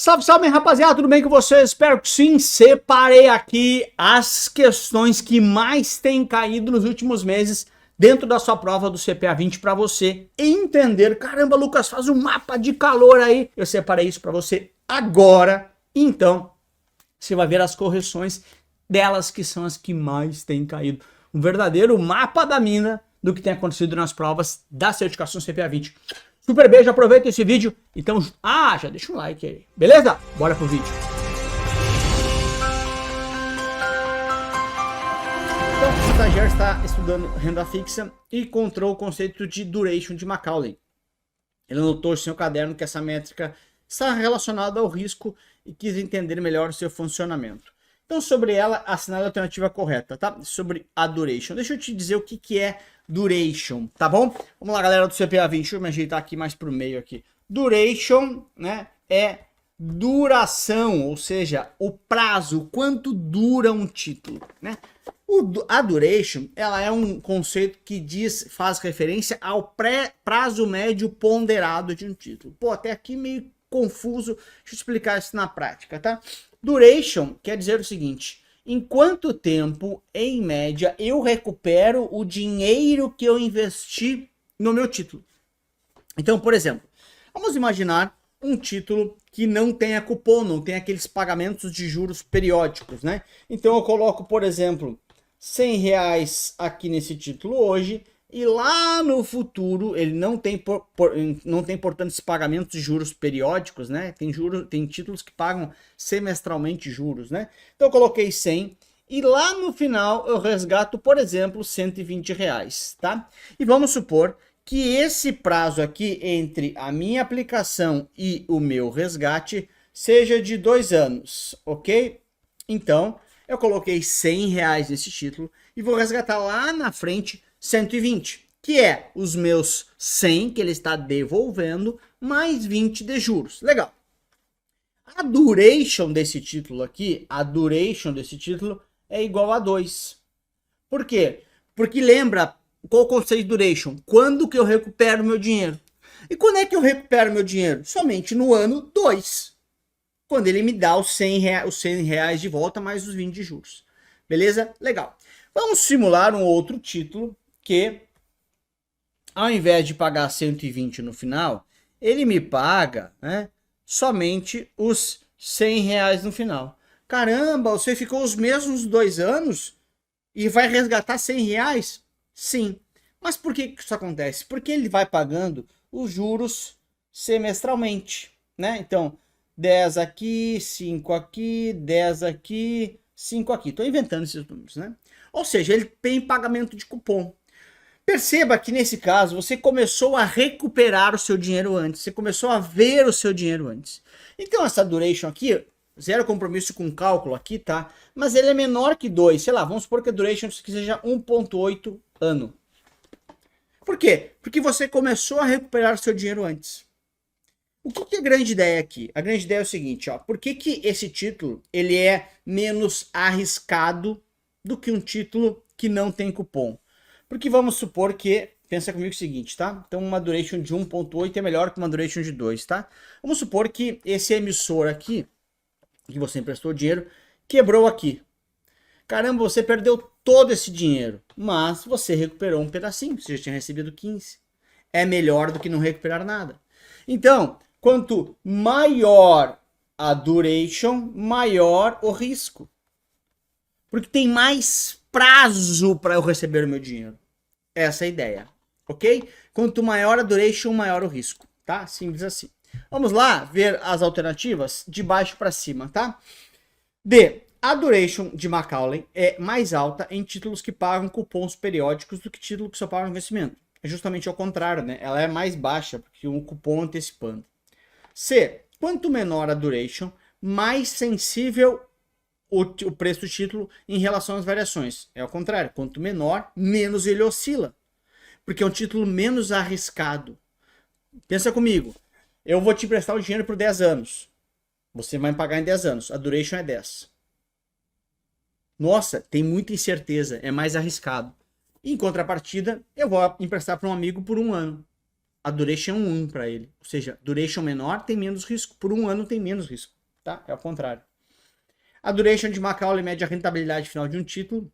Salve, salve, rapaziada, tudo bem com vocês? Espero que sim. Separei aqui as questões que mais têm caído nos últimos meses dentro da sua prova do CPA 20 para você entender. Caramba, Lucas, faz um mapa de calor aí. Eu separei isso para você agora. Então, você vai ver as correções delas que são as que mais têm caído. Um verdadeiro mapa da mina do que tem acontecido nas provas da certificação CPA 20. Super beijo, aproveita esse vídeo. Então, já deixa um like aí, beleza? Bora pro vídeo. Então, o estagiário está estudando renda fixa e encontrou o conceito de duration de Macaulay. Ele anotou em seu caderno que essa métrica está relacionada ao risco e quis entender melhor o seu funcionamento. Então, sobre ela, assinale a alternativa correta, tá? Sobre a duration. Deixa eu te dizer o que é duration, tá bom? Vamos lá, galera do CPA 20, deixa eu me ajeitar aqui mais pro meio aqui. Duration, né, é duração, ou seja, o prazo, quanto dura um título, né? A duration, ela é um conceito que faz referência ao prazo médio ponderado de um título. Pô, até aqui meio confuso, deixa eu explicar isso na prática, tá? Duration quer dizer o seguinte: em quanto tempo, em média, eu recupero o dinheiro que eu investi no meu título. Então, por exemplo, vamos imaginar um título que não tenha cupom, não tem aqueles pagamentos de juros periódicos, né? Então eu coloco, por exemplo, R$100 aqui nesse título hoje, e lá no futuro ele não tem, portanto, esses pagamentos de juros periódicos, né? Tem títulos que pagam semestralmente juros, né? Então eu coloquei 100 e lá no final eu resgato, por exemplo, R$120, tá? E vamos supor que esse prazo aqui entre a minha aplicação e o meu resgate seja de 2 anos, ok? Então eu coloquei R$100 nesse título e vou resgatar lá na frente 120, que é os meus 100 que ele está devolvendo, mais 20 de juros. Legal. A duration desse título aqui, é igual a 2. Por quê? Porque lembra qual o conceito de duration? Quando que eu recupero meu dinheiro? E quando é que eu recupero meu dinheiro? Somente no ano 2. Quando ele me dá os R$100 de volta, mais os 20 de juros. Beleza? Legal. Vamos simular um outro título que, ao invés de pagar 120 no final, ele me paga, né, somente os R$100 no final. Caramba, você ficou os mesmos 2 anos e vai resgatar R$100? Sim. Mas por que isso acontece? Porque ele vai pagando os juros semestralmente, né? Então, 10 aqui, 5 aqui, 10 aqui, 5 aqui. Estou inventando esses números, né? Ou seja, ele tem pagamento de cupom. Perceba que nesse caso você começou a recuperar o seu dinheiro antes, você começou a ver o seu dinheiro antes. Então essa duration aqui, zero compromisso com cálculo aqui, tá? Mas ele é menor que 2, sei lá, vamos supor que a duration seja 1,8 ano. Por quê? Porque você começou a recuperar o seu dinheiro antes. O que é a grande ideia aqui? A grande ideia é o seguinte, ó, por que esse título ele é menos arriscado do que um título que não tem cupom? Porque vamos supor que, pensa comigo o seguinte, tá? Então uma duration de 1,8 é melhor que uma duration de 2, tá? Vamos supor que esse emissor aqui, que você emprestou dinheiro, quebrou aqui. Caramba, você perdeu todo esse dinheiro, mas você recuperou um pedacinho, você já tinha recebido 15. É melhor do que não recuperar nada. Então, quanto maior a duration, maior o risco. Porque tem mais prazo para eu receber o meu dinheiro. Essa é a ideia, ok? Quanto maior a duration, maior o risco, tá? Simples assim. Vamos lá ver as alternativas de baixo para cima, tá? A duration de Macaulay é mais alta em títulos que pagam cupons periódicos do que títulos que só pagam investimento. É justamente ao contrário, né? Ela é mais baixa porque um cupom antecipando. Quanto menor a duration, mais sensível o preço do título em relação às variações. É ao contrário, quanto menor, menos ele oscila. Porque é um título menos arriscado. Pensa comigo, eu vou te emprestar o dinheiro por 10 anos. Você vai me pagar em 10 anos, a duration é 10. Nossa, tem muita incerteza, é mais arriscado. Em contrapartida, eu vou emprestar para um amigo por 1 ano. a duration é 1 para ele. Ou seja, duration menor tem menos risco, por 1 ano tem menos risco, tá? É ao contrário. A duration de Macaulay mede a rentabilidade final de um título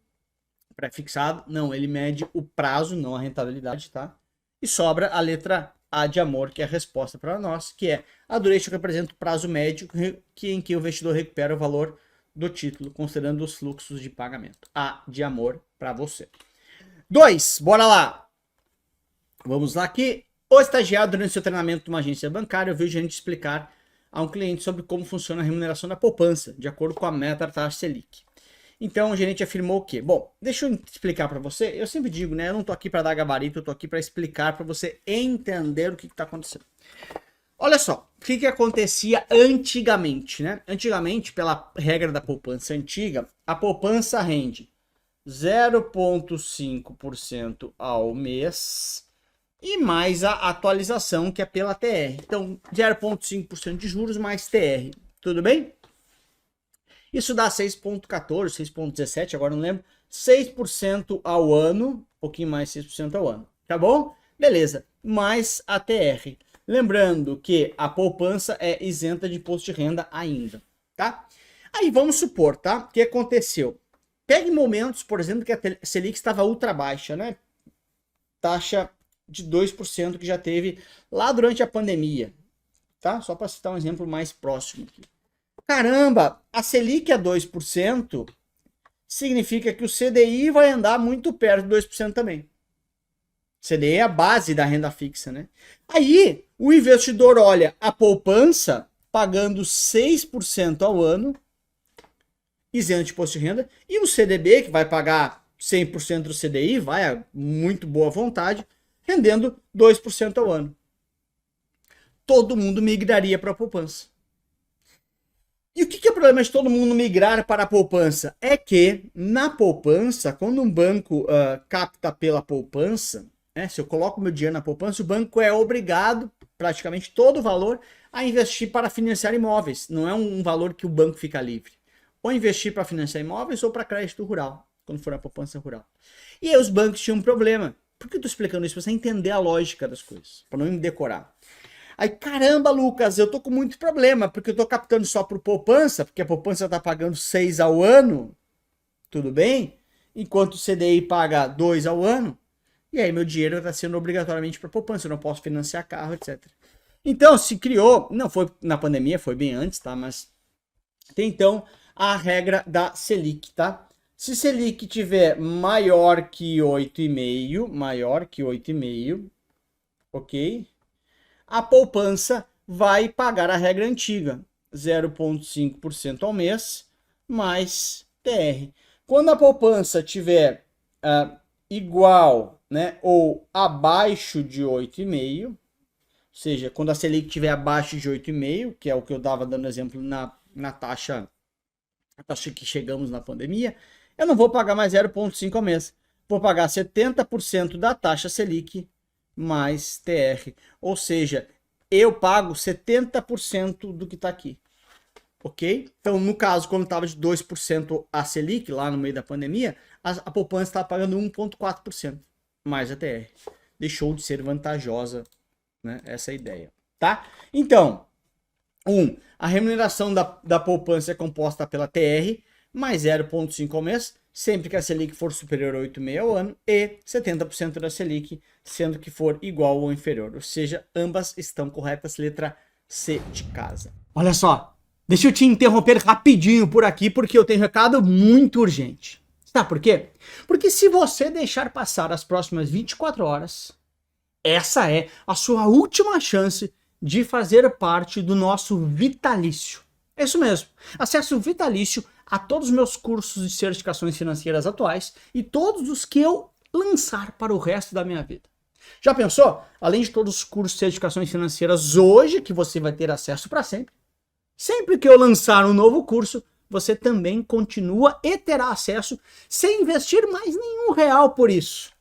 pré-fixado. Não, ele mede o prazo, não a rentabilidade, tá? E sobra a letra A de amor, que é a resposta para nós, que é a duration representa o prazo médio em que o investidor recupera o valor do título, considerando os fluxos de pagamento. A de amor para você. 2, bora lá. Vamos lá aqui. O estagiário, durante seu treinamento de uma agência bancária, ouviu o gerente explicar a um cliente sobre como funciona a remuneração da poupança, de acordo com a meta da taxa Selic. Então o gerente afirmou que, bom, deixa eu explicar para você, eu sempre digo, né, eu não tô aqui para dar gabarito, eu tô aqui para explicar para você entender o que está acontecendo. Olha só, o que acontecia antigamente, né? Antigamente, pela regra da poupança antiga, a poupança rende 0,5% ao mês e mais a atualização, que é pela TR. Então, 0,5% de juros mais TR, tudo bem? Isso dá 6,14, 6,17, agora não lembro, 6% ao ano, um pouquinho mais 6% ao ano, tá bom? Beleza, mais a TR. Lembrando que a poupança é isenta de imposto de renda ainda, tá? Aí vamos supor, tá? O que aconteceu? Pegue momentos, por exemplo, que a Selic estava ultra baixa, né? Taxa de 2% que já teve lá durante a pandemia, tá? Só para citar um exemplo mais próximo aqui. Caramba, a Selic a 2% significa que o CDI vai andar muito perto de 2% também. CDI é a base da renda fixa, né? Aí, o investidor olha a poupança pagando 6% ao ano, isento de imposto de renda, e o CDB, que vai pagar 100% do CDI, vai a muito boa vontade, rendendo 2% ao ano. Todo mundo migraria para a poupança. E o que é o problema de todo mundo migrar para a poupança? É que na poupança, quando um banco capta pela poupança, se eu coloco meu dinheiro na poupança, o banco é obrigado, praticamente todo o valor, a investir para financiar imóveis. Não é um valor que o banco fica livre. Ou investir para financiar imóveis ou para crédito rural, quando for a poupança rural. E aí os bancos tinham um problema. Por que eu estou explicando isso? Para você entender a lógica das coisas, para não me decorar. Aí, caramba, Lucas, eu tô com muito problema, porque eu tô captando só por poupança, porque a poupança tá pagando 6 ao ano, tudo bem? Enquanto o CDI paga 2 ao ano, e aí meu dinheiro tá sendo obrigatoriamente para poupança, eu não posso financiar carro, etc. Então, se criou, não foi na pandemia, foi bem antes, tá? Mas tem então a regra da Selic, tá? Se Selic tiver maior que 8,5, ok? A poupança vai pagar a regra antiga, 0,5% ao mês, mais TR. Quando a poupança tiver igual, né, ou abaixo de 8,5, ou seja, quando a Selic estiver abaixo de 8,5, que é o que eu estava dando exemplo na taxa que chegamos na pandemia, eu não vou pagar mais 0,5 ao mês. Vou pagar 70% da taxa Selic mais TR. Ou seja, eu pago 70% do que está aqui. Ok? Então, no caso, quando estava de 2% a Selic, lá no meio da pandemia, a poupança estava pagando 1,4% mais a TR. Deixou de ser vantajosa, né, essa ideia. Tá? Então, a remuneração da poupança é composta pela TR mais 0,5 ao mês, sempre que a Selic for superior a 8,5 ao ano, e 70% da Selic, sendo que for igual ou inferior. Ou seja, ambas estão corretas, letra C de casa. Olha só, deixa eu te interromper rapidinho por aqui, porque eu tenho um recado muito urgente. Sabe por quê? Porque se você deixar passar as próximas 24 horas, essa é a sua última chance de fazer parte do nosso vitalício. É isso mesmo, acesso vitalício a todos os meus cursos de certificações financeiras atuais e todos os que eu lançar para o resto da minha vida. Já pensou? Além de todos os cursos de certificações financeiras hoje, que você vai ter acesso para sempre, sempre que eu lançar um novo curso, você também continua e terá acesso sem investir mais nenhum real por isso.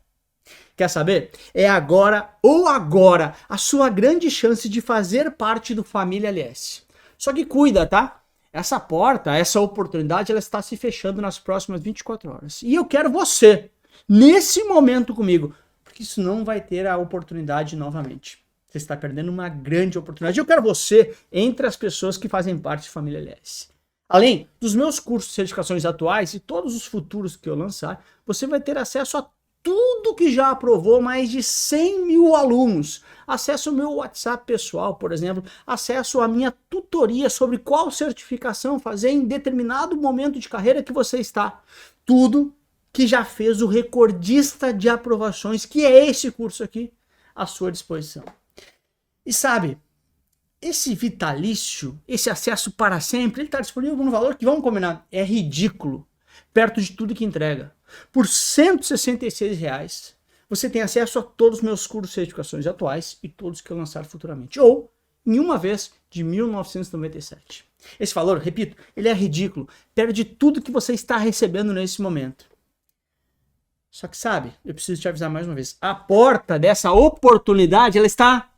Quer saber? É agora ou agora a sua grande chance de fazer parte do Família LS. Só que cuida, tá? Essa porta, essa oportunidade, ela está se fechando nas próximas 24 horas. E eu quero você, nesse momento comigo, porque isso não vai ter a oportunidade novamente. você está perdendo uma grande oportunidade. Eu quero você entre as pessoas que fazem parte da família LS. Além dos meus cursos de certificações atuais e todos os futuros que eu lançar, você vai ter acesso a tudo que já aprovou mais de 100 mil alunos. Acesso ao meu WhatsApp pessoal, por exemplo, acesso à minha tutoria sobre qual certificação fazer em determinado momento de carreira que você está. Tudo que já fez o recordista de aprovações, que é esse curso aqui, à sua disposição. E sabe, esse vitalício, esse acesso para sempre, ele está disponível num valor que, vamos combinar, é ridículo, perto de tudo que entrega. Por R$ 166, você tem acesso a todos os meus cursos de certificações atuais e todos que eu lançar futuramente. Ou, em uma vez, de 1997. Esse valor, repito, ele é ridículo, perto de tudo que você está recebendo nesse momento. Só que sabe, eu preciso te avisar mais uma vez, a porta dessa oportunidade, ela está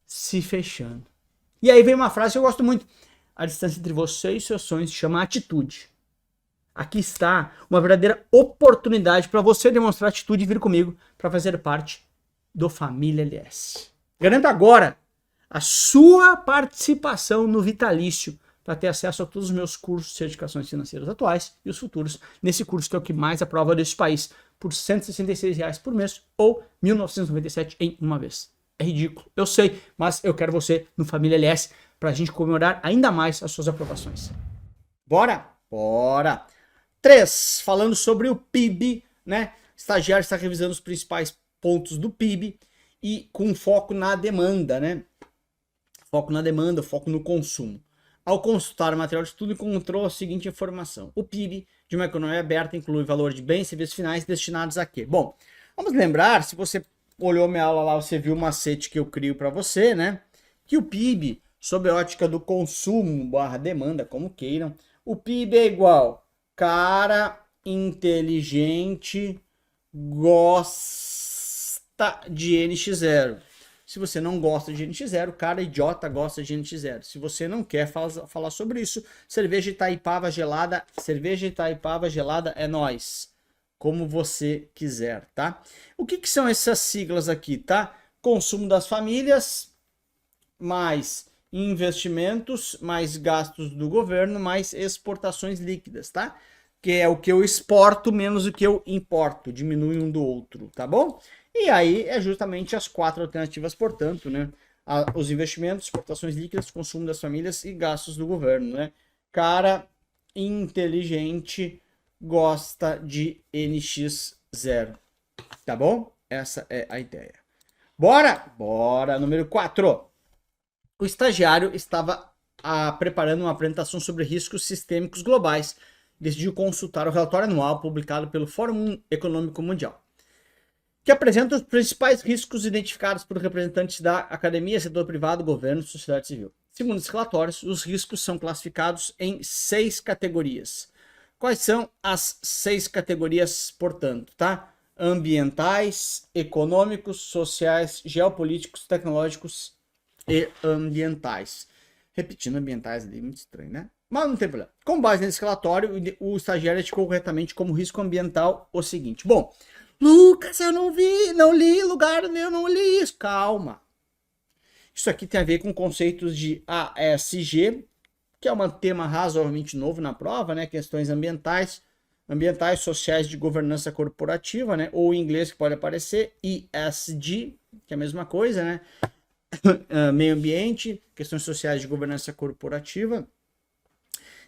se fechando. E aí vem uma frase que eu gosto muito. A distância entre você e seus sonhos se chama atitude. Aqui está uma verdadeira oportunidade para você demonstrar atitude e vir comigo para fazer parte do Família LS. Garanta agora a sua participação no Vitalício para ter acesso a todos os meus cursos de certificações financeiras atuais e os futuros nesse curso que é o que mais aprova desse país por R$ 166 por mês ou R$ 1.997 em uma vez. É ridículo, eu sei, mas eu quero você no Família LS para a gente comemorar ainda mais as suas aprovações. Bora? Bora! 3, falando sobre o PIB, né? O estagiário está revisando os principais pontos do PIB e com foco na demanda, né? Foco na demanda, foco no consumo. Ao consultar o material de estudo, encontrou a seguinte informação. O PIB de uma economia aberta inclui o valor de bens e serviços finais destinados a quê? Bom, vamos lembrar, se você olhou minha aula lá, você viu o macete que eu crio para você, né? Que o PIB, sob a ótica do consumo / demanda, como queiram, o PIB é igual cara inteligente gosta de NX0. Se você não gosta de NX0, cara idiota gosta de NX0. Se você não quer falar sobre isso, cerveja Itaipava gelada é nóis. Como você quiser, tá? O que são essas siglas aqui, tá? Consumo das famílias, mais investimentos, mais gastos do governo, mais exportações líquidas, tá? Que é o que eu exporto menos o que eu importo, diminui um do outro, tá bom? E aí é justamente as 4 alternativas, portanto, né? Os investimentos, exportações líquidas, consumo das famílias e gastos do governo, né? Cara inteligente gosta de NX0, tá bom? Essa é a ideia. Bora? Bora! Número 4. O estagiário estava preparando uma apresentação sobre riscos sistêmicos globais. Decidiu consultar o relatório anual publicado pelo Fórum Econômico Mundial, que apresenta os principais riscos identificados por representantes da academia, setor privado, governo e sociedade civil. Segundo os relatórios, os riscos são classificados em 6 categorias. Quais são as 6 categorias, portanto, tá? Ambientais, econômicos, sociais, geopolíticos, tecnológicos e ambientais. Repetindo ambientais ali, muito estranho, né? Mas não tem problema. Com base nesse relatório, o estagiário indicou corretamente como risco ambiental o seguinte. Bom, Lucas, eu não li lugar, eu não li isso. Calma. Isso aqui tem a ver com conceitos de ASG, que é um tema razoavelmente novo na prova, né? Questões ambientais, sociais de governança corporativa, né? Ou em inglês que pode aparecer, ESG, que é a mesma coisa, né? Meio ambiente, questões sociais de governança corporativa.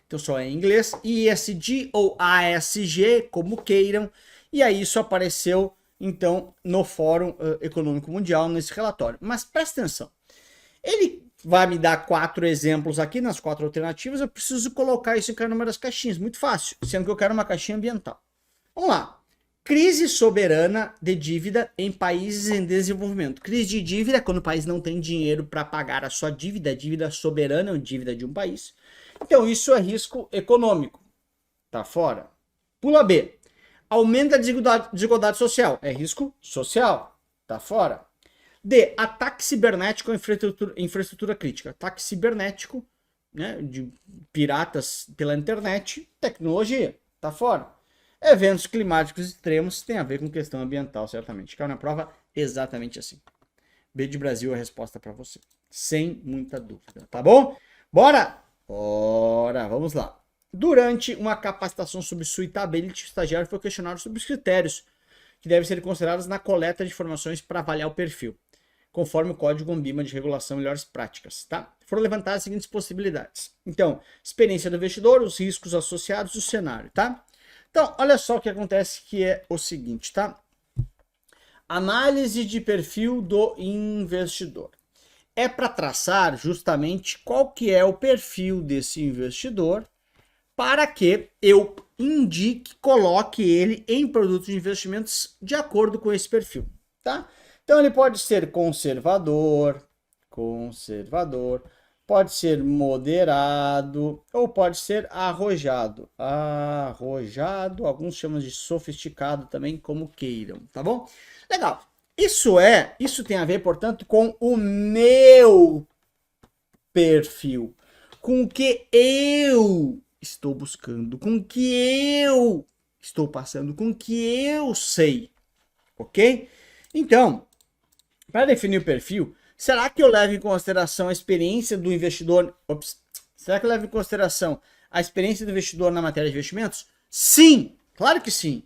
Então só é em inglês. ESG ou ASG, como queiram. E aí isso apareceu, então, no Fórum Econômico Mundial, nesse relatório. Mas presta atenção. Ele vai me dar 4 exemplos aqui, nas 4 alternativas. Eu preciso colocar isso em cada uma das caixinhas. Muito fácil, sendo que eu quero uma caixinha ambiental. Vamos lá. Crise soberana de dívida em países em desenvolvimento. Crise de dívida é quando o país não tem dinheiro para pagar a sua dívida. Dívida soberana ou dívida de um país. Então isso é risco econômico. Tá fora. Pula B. Aumento da desigualdade social. É risco social. Tá fora. D. Ataque cibernético à infraestrutura crítica. Ataque cibernético, né, de piratas pela internet. Tecnologia. Tá fora. Eventos climáticos extremos tem a ver com questão ambiental, certamente. Caiu na prova exatamente assim. B de Brasil é a resposta para você. Sem muita dúvida, tá bom? Bora? Bora, vamos lá. Durante uma capacitação sobre suitability, o estagiário foi questionado sobre os critérios que devem ser considerados na coleta de informações para avaliar o perfil, conforme o Código ANBIMA de Regulação e Melhores Práticas, tá? Foram levantadas as seguintes possibilidades. Então, experiência do investidor, os riscos associados e o cenário, tá? Então, olha só o que acontece, que é o seguinte, tá? Análise de perfil do investidor. É para traçar justamente qual que é o perfil desse investidor para que eu indique, coloque ele em produtos de investimentos de acordo com esse perfil, tá? Então ele pode ser conservador, pode ser moderado ou pode ser arrojado. Alguns chamam de sofisticado também, como queiram, tá bom? Legal. Isso tem a ver, portanto, com o meu perfil, com o que eu estou buscando, com o que eu estou passando, com o que eu sei, ok? Então, para definir o perfil, será que eu levo em consideração a experiência do investidor? Será que eu levo em consideração a experiência do investidor na matéria de investimentos? Sim, claro que sim.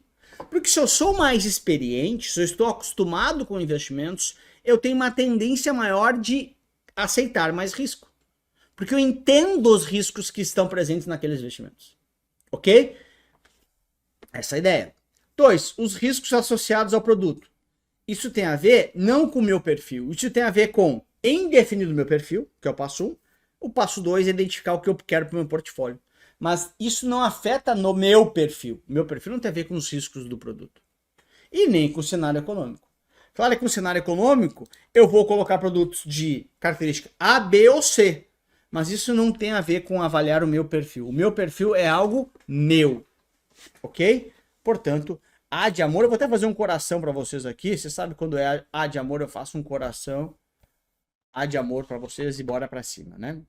Porque se eu sou mais experiente, se eu estou acostumado com investimentos, eu tenho uma tendência maior de aceitar mais risco. Porque eu entendo os riscos que estão presentes naqueles investimentos. Ok? Essa é a ideia. 2. Os riscos associados ao produto. Isso tem a ver não com o meu perfil, isso tem a ver com em definir o meu perfil, que é o passo 1. O passo 2 é identificar o que eu quero para o meu portfólio. Mas isso não afeta no meu perfil. O meu perfil não tem a ver com os riscos do produto. E nem com o cenário econômico. Claro que no cenário econômico eu vou colocar produtos de característica A, B ou C. Mas isso não tem a ver com avaliar o meu perfil. O meu perfil é algo meu. Ok? Portanto, A de amor, eu vou até fazer um coração para vocês aqui. Você sabe quando é A de amor, eu faço um coração. A de amor para vocês e bora para cima, né?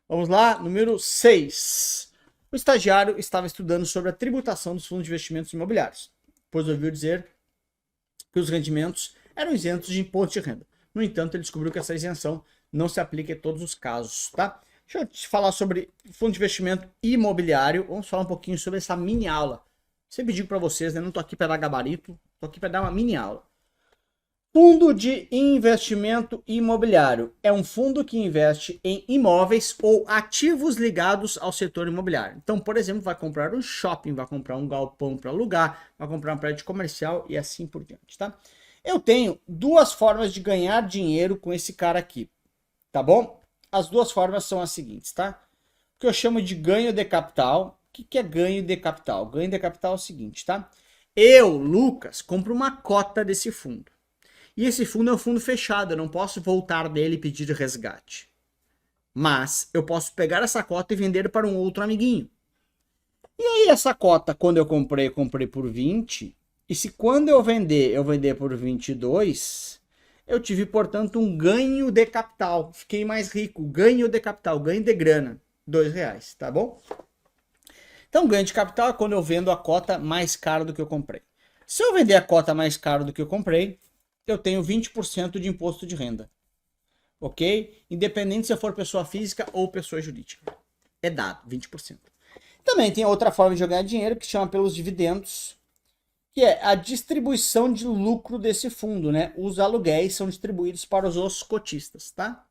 Vamos lá, número 6. O estagiário estava estudando sobre a tributação dos fundos de investimentos imobiliários, pois ouviu dizer que os rendimentos eram isentos de imposto de renda. No entanto, ele descobriu que essa isenção não se aplica em todos os casos, tá? Deixa eu te falar sobre fundo de investimento imobiliário. Vamos falar um pouquinho sobre essa mini aula. Sempre digo para vocês, né? Não tô aqui para dar gabarito, tô aqui para dar uma mini aula. Fundo de investimento imobiliário é um fundo que investe em imóveis ou ativos ligados ao setor imobiliário. Então, por exemplo, vai comprar um shopping, vai comprar um galpão para alugar, vai comprar um prédio comercial e assim por diante, tá? Eu tenho duas formas de ganhar dinheiro com esse cara aqui, tá bom? As duas formas são as seguintes, tá? O que eu chamo de ganho de capital. O que é ganho de capital? Ganho de capital é o seguinte, tá? Eu, Lucas, compro uma cota desse fundo. E esse fundo é um fundo fechado, eu não posso voltar dele e pedir resgate. Mas eu posso pegar essa cota e vender para um outro amiguinho. E aí essa cota, quando eu comprei por 20. E se quando eu vender por 22, eu tive, portanto, um ganho de capital. Fiquei mais rico. Ganho de capital, ganho de grana. R$2, tá bom? Então, ganho de capital é quando eu vendo a cota mais cara do que eu comprei. Se eu vender a cota mais cara do que eu comprei, eu tenho 20% de imposto de renda. Ok? Independente se eu for pessoa física ou pessoa jurídica. É dado, 20%. Também tem outra forma de ganhar dinheiro que se chama pelos dividendos, que é a distribuição de lucro desse fundo, né? Os aluguéis são distribuídos para os cotistas, tá?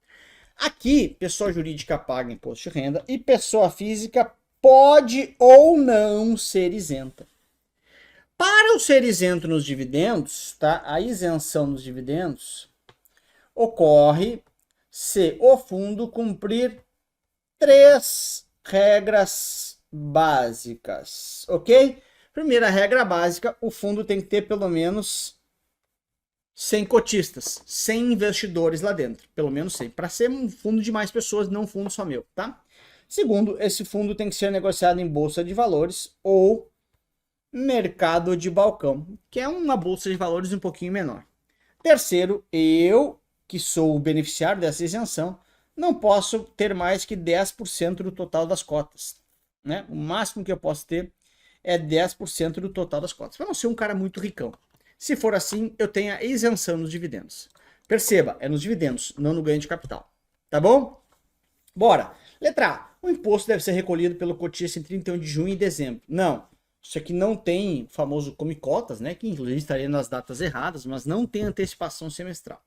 Aqui, pessoa jurídica paga imposto de renda e pessoa física pode ou não ser isenta. Para o ser isento nos dividendos, tá? A isenção nos dividendos ocorre se o fundo cumprir 3 regras básicas, ok? Primeira regra básica, o fundo tem que ter pelo menos 100 cotistas, 100 investidores lá dentro, pelo menos 100, para ser um fundo de mais pessoas, não um fundo só meu, tá? Segundo, esse fundo tem que ser negociado em bolsa de valores ou mercado de balcão, que é uma bolsa de valores um pouquinho menor. Terceiro, eu, que sou o beneficiário dessa isenção, não posso ter mais que 10% do total das cotas, né? O máximo que eu posso ter é 10% do total das cotas, para não ser um cara muito ricão. Se for assim, eu tenho a isenção nos dividendos. Perceba, é nos dividendos, não no ganho de capital. Tá bom? Bora. Letra A. O imposto deve ser recolhido pelo cotista em 31 de junho e dezembro. Não. Isso aqui não tem o famoso come cotas, né? Que inclusive estaria nas datas erradas, mas não tem antecipação semestral.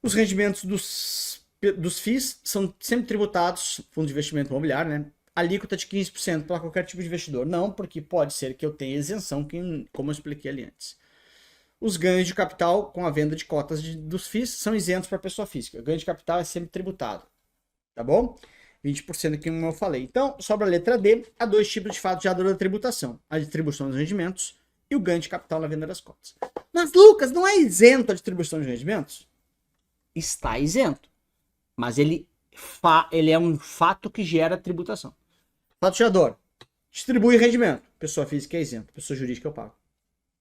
Os rendimentos dos FIIs são sempre tributados, fundo de investimento imobiliário, né? Alíquota de 15% para qualquer tipo de investidor. Não, porque pode ser que eu tenha isenção, como eu expliquei ali antes. Os ganhos de capital com a venda de cotas dos FIIs são isentos para pessoa física. O ganho de capital é sempre tributado. Tá bom? 20% aqui como eu falei. Então, sobra a letra D. Há dois tipos de fato gerador da tributação. A distribuição dos rendimentos e o ganho de capital na venda das cotas. Mas, Lucas, não é isento a distribuição de rendimentos? Está isento. Mas ele é um fato que gera tributação. Fato gerador. Distribui rendimento. Pessoa física é isento. Pessoa jurídica eu pago.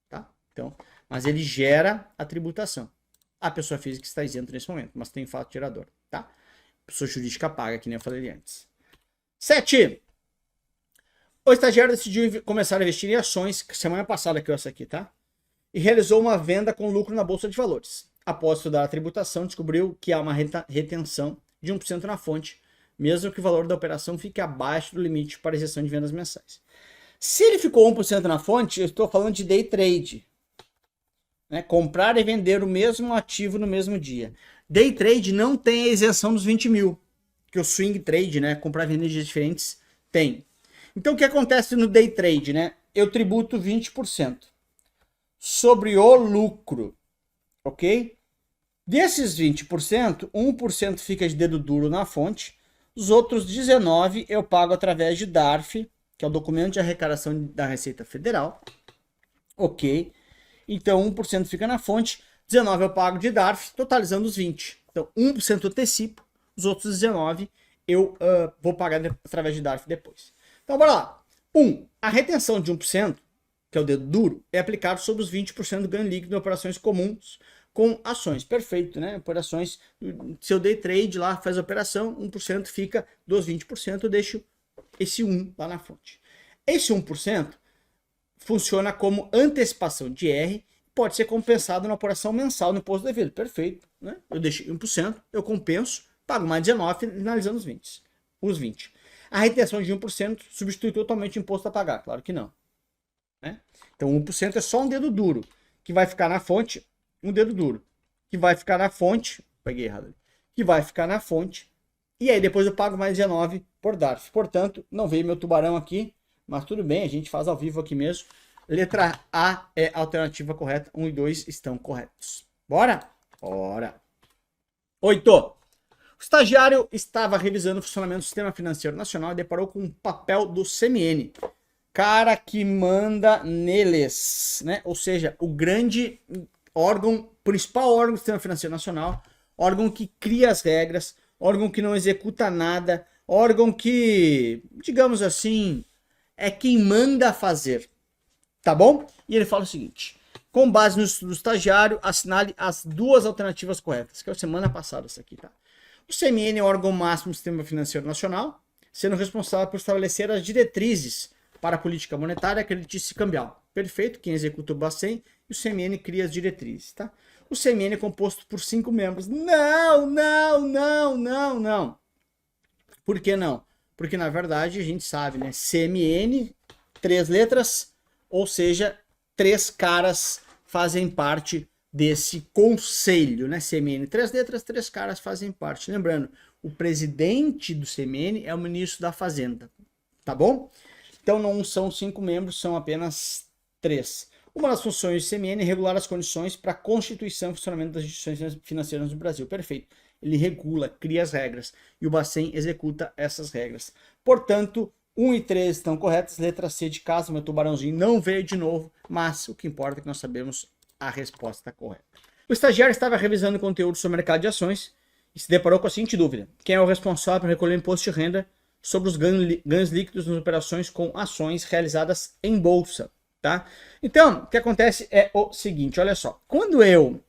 Tá? Então, mas ele gera a tributação. A pessoa física está isento nesse momento, mas tem fato gerador. Tá? Pessoa jurídica paga, que nem eu falei antes. 7. O estagiário decidiu começar a investir em ações, semana passada que eu essa aqui, tá? E realizou uma venda com lucro na Bolsa de Valores. Após estudar a tributação, descobriu que há uma retenção de 1% na fonte, mesmo que o valor da operação fique abaixo do limite para isenção de vendas mensais. Se ele ficou 1% na fonte, eu estou falando de day trade. Né? Comprar e vender o mesmo ativo no mesmo dia. Day trade não tem a isenção dos 20 mil, que o swing trade, né, comprar e vender em dias diferentes, tem. Então o que acontece no day trade, né? Eu tributo 20% sobre o lucro, ok? Desses 20%, 1% fica de dedo duro na fonte, os outros 19% eu pago através de DARF, que é o documento de arrecadação da Receita Federal, ok? Então 1% fica na fonte, 19 eu pago de DARF, totalizando os 20. Então 1% eu antecipo, os outros 19 eu vou pagar através de DARF depois. Então bora lá. A retenção de 1%, que é o dedo duro, é aplicado sobre os 20% do ganho líquido em operações comuns com ações. Perfeito, né? Operações, seu day trade lá faz a operação, 1% fica dos 20%, eu deixo esse 1 lá na fonte. Esse 1% funciona como antecipação de R, pode ser compensado na operação mensal no imposto devido. Perfeito, né? Eu deixo 1%, eu compenso, pago mais 19, finalizando os 20. A retenção de 1% substitui totalmente o imposto a pagar, claro que não. Né? Então 1% é só um dedo duro, que vai ficar na fonte, um dedo duro, que vai ficar na fonte, peguei errado ali, que vai ficar na fonte, e aí depois eu pago mais 19 por DARF. Portanto, não veio meu tubarão aqui, mas tudo bem, a gente faz ao vivo aqui mesmo. Letra A é a alternativa correta, 1 e 2 estão corretos. Bora? Bora! 8. O estagiário estava revisando o funcionamento do Sistema Financeiro Nacional e deparou com um papel do CMN. Cara que manda neles, né? Ou seja, o grande órgão, principal órgão do Sistema Financeiro Nacional, órgão que cria as regras, órgão que não executa nada, órgão que, digamos assim, é quem manda fazer. Tá bom? E ele fala o seguinte: com base no estudo do estagiário, assinale as duas alternativas corretas, que é a semana passada isso aqui, tá? O CMN é o órgão máximo do Sistema Financeiro Nacional, sendo responsável por estabelecer as diretrizes para a política monetária, creditícia e cambial. Perfeito, quem executa o Bacen e o CMN cria as diretrizes, tá? O CMN é composto por 5 membros. Não. Por que não? Porque na verdade a gente sabe, né? CMN, 3 letras, ou seja, 3 caras fazem parte desse conselho, né? CMN, 3 letras, 3 caras fazem parte. Lembrando, o presidente do CMN é o ministro da Fazenda, tá bom? Então não são 5 membros, são apenas 3. Uma das funções do CMN é regular as condições para a constituição e funcionamento das instituições financeiras no Brasil. Perfeito. Ele regula, cria as regras e o Bacen executa essas regras. Portanto, 1 e 3 estão corretas. Letra C de casa, meu tubarãozinho não veio de novo, mas o que importa é que nós sabemos a resposta correta. O estagiário estava revisando o conteúdo sobre o mercado de ações e se deparou com a seguinte dúvida: quem é o responsável por recolher o imposto de renda sobre os ganhos líquidos nas operações com ações realizadas em bolsa? Tá? Então, o que acontece é o seguinte, olha só. Quando eu,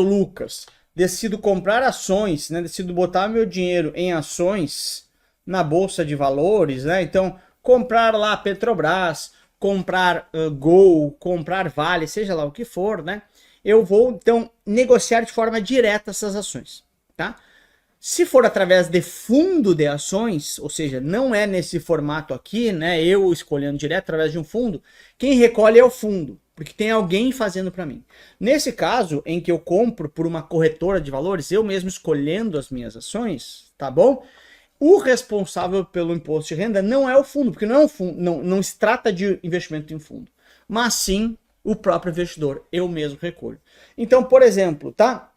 Lucas, decido comprar ações, né, decido botar meu dinheiro em ações na bolsa de valores, né? Então, comprar lá Petrobras, comprar Gol, comprar Vale, seja lá o que for, né? eu vou então negociar de forma direta essas ações, tá? Se for através de fundo de ações, ou seja, não é nesse formato aqui, né, eu escolhendo direto através de um fundo, quem recolhe é o fundo, porque tem alguém fazendo para mim. Nesse caso, em que eu compro por uma corretora de valores, eu mesmo escolhendo as minhas ações, tá bom? O responsável pelo imposto de renda não é o fundo, porque não é um fundo, não se trata de investimento em fundo, mas sim o próprio investidor, eu mesmo recolho. Então, por exemplo, tá?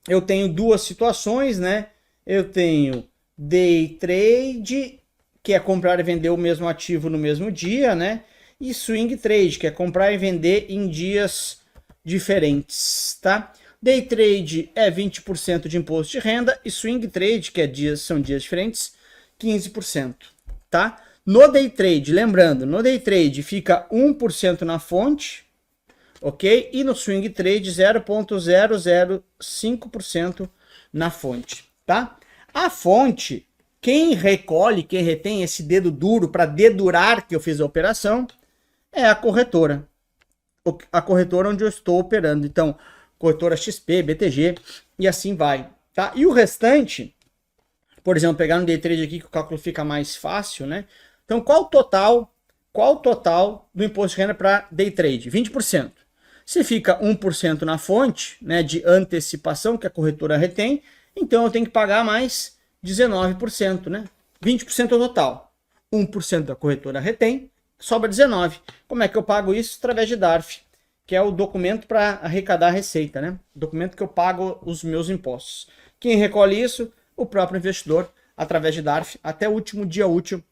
Eu tenho duas situações, né? Eu tenho day trade, que é comprar e vender o mesmo ativo no mesmo dia, né? E swing trade, que é comprar e vender em dias diferentes, tá? Day trade é 20% de imposto de renda e swing trade, que são dias diferentes, 15%, tá? No day trade, lembrando, no day trade fica 1% na fonte, ok? E no swing trade 0,005% na fonte, tá? A fonte, quem recolhe, quem retém esse dedo duro para dedurar que eu fiz a operação, é a corretora. A corretora onde eu estou operando. Então, corretora XP, BTG e assim vai, tá? E o restante, por exemplo, pegar no day trade aqui que o cálculo fica mais fácil, né? Então, qual o total do imposto de renda para day trade? 20%. Se fica 1% na fonte, né, de antecipação que a corretora retém, então eu tenho que pagar mais 19%, né? 20% é o total. 1% da corretora retém, sobra 19%. Como é que eu pago isso? Através de DARF, que é o documento para arrecadar a receita, né? Documento que eu pago os meus impostos. Quem recolhe isso? O próprio investidor, através de DARF, até o último dia útil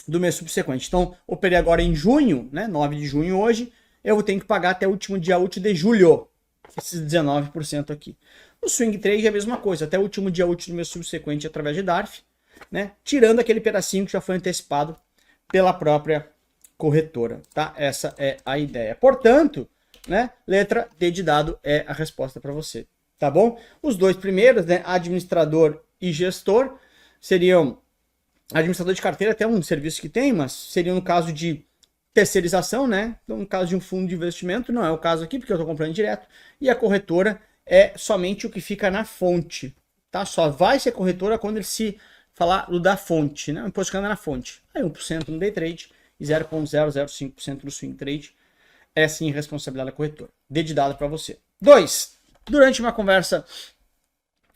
do mês subsequente. Então, operei agora em junho, né? 9 de junho hoje, eu tenho que pagar até o último dia útil de julho, esses 19% aqui. No swing trade é a mesma coisa, até o último dia útil do mês subsequente através de DARF, né? Tirando aquele pedacinho que já foi antecipado pela própria corretora, tá? Essa é a ideia. Portanto, né? Letra D de dado é a resposta para você, tá bom? Os dois primeiros, né? Administrador e gestor, seriam administrador de carteira, até um serviço que tem, mas seriam no caso de terceirização, né? Então, no caso de um fundo de investimento, não é o caso aqui, porque eu estou comprando direto. E a corretora é somente o que fica na fonte, tá? Só vai ser corretora quando ele se falar do da fonte, né? O imposto de renda na fonte. Aí 1% no day trade e 0,005% no swing trade é sim responsabilidade da corretora. Dê de dado para você. 2. Durante uma conversa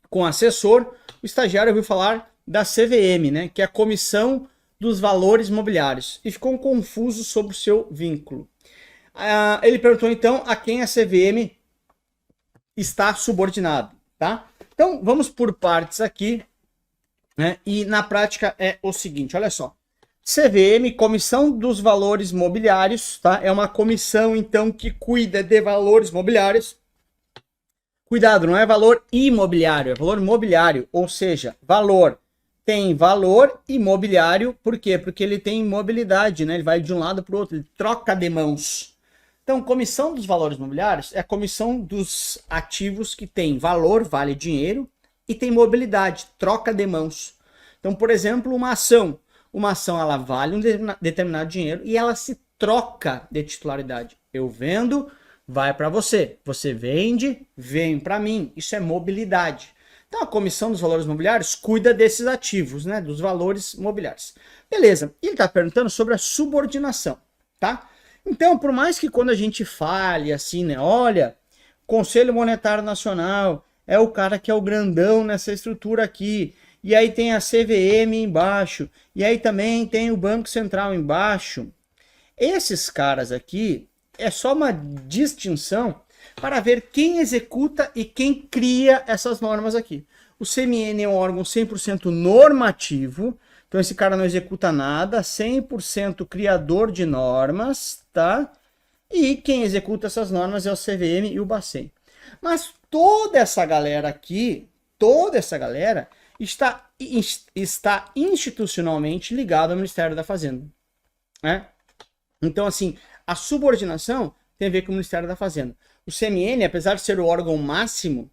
com o assessor, o estagiário ouviu falar da CVM, né? Que é a Comissão dos Valores Mobiliários, e ficou confuso sobre o seu vínculo. Ele perguntou então a quem a CVM está subordinado, tá? Então vamos por partes aqui, né? E na prática é o seguinte, olha só. CVM, Comissão dos Valores Mobiliários, tá? É uma comissão então que cuida de valores mobiliários. Cuidado, não é valor imobiliário, é valor mobiliário, ou seja, valor tem valor imobiliário, por quê? Porque ele tem mobilidade, né? Ele vai de um lado para o outro, ele troca de mãos. Então, comissão dos valores mobiliários é a comissão dos ativos que tem valor, vale dinheiro, e tem mobilidade, troca de mãos. Então, por exemplo, uma ação ela vale um determinado dinheiro e ela se troca de titularidade. Eu vendo, vai para você. Você vende, vem para mim. Isso é mobilidade. Então, a Comissão dos Valores Mobiliários cuida desses ativos, né? Dos valores mobiliários. Beleza. E ele está perguntando sobre a subordinação, tá? Então, por mais que quando a gente fale assim, né? Olha, Conselho Monetário Nacional é o cara que é o grandão nessa estrutura aqui. E aí tem a CVM embaixo. E aí também tem o Banco Central embaixo. Esses caras aqui é só uma distinção para ver quem executa e quem cria essas normas aqui. O CMN é um órgão 100% normativo, então esse cara não executa nada, 100% criador de normas, tá? E quem executa essas normas é o CVM e o Bacen. Mas toda essa galera aqui, está institucionalmente ligada ao Ministério da Fazenda, né? Então, assim, a subordinação tem a ver com o Ministério da Fazenda. O CMN, apesar de ser o órgão máximo,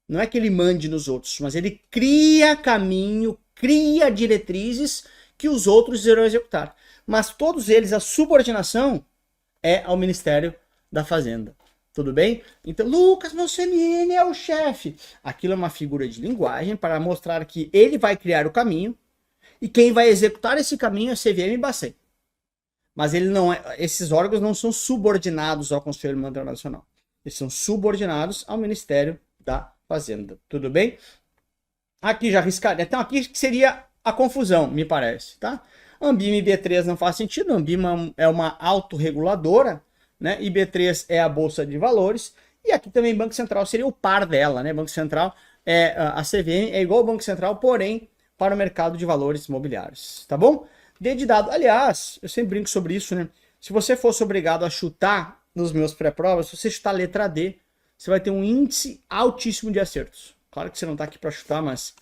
não é que ele mande nos outros, mas ele cria caminho, cria diretrizes que os outros irão executar. Mas todos eles, a subordinação é ao Ministério da Fazenda, Tudo bem? Então, Lucas, meu CNN é o chefe. Aquilo é uma figura de linguagem para mostrar que ele vai criar o caminho e quem vai executar esse caminho é a CVM e Bacen. Mas ele não é, esses órgãos não são subordinados ao Conselho Monetário Nacional. Eles são subordinados ao Ministério da Fazenda. Tudo bem? Aqui já arriscaria. Então aqui que seria a confusão, me parece, tá? Ambima e B3 não faz sentido. Ambima é uma autorreguladora, né? E B3 é a Bolsa de Valores. E aqui também Banco Central seria o par dela, né? Banco Central a CVM é igual ao Banco Central, porém para o mercado de valores imobiliários, tá bom? D de dado. Aliás, eu sempre brinco sobre isso, né? Se você fosse obrigado a chutar nos meus pré-provas, se você chutar a letra D, você vai ter um índice altíssimo de acertos. Claro que você não está aqui para chutar, mas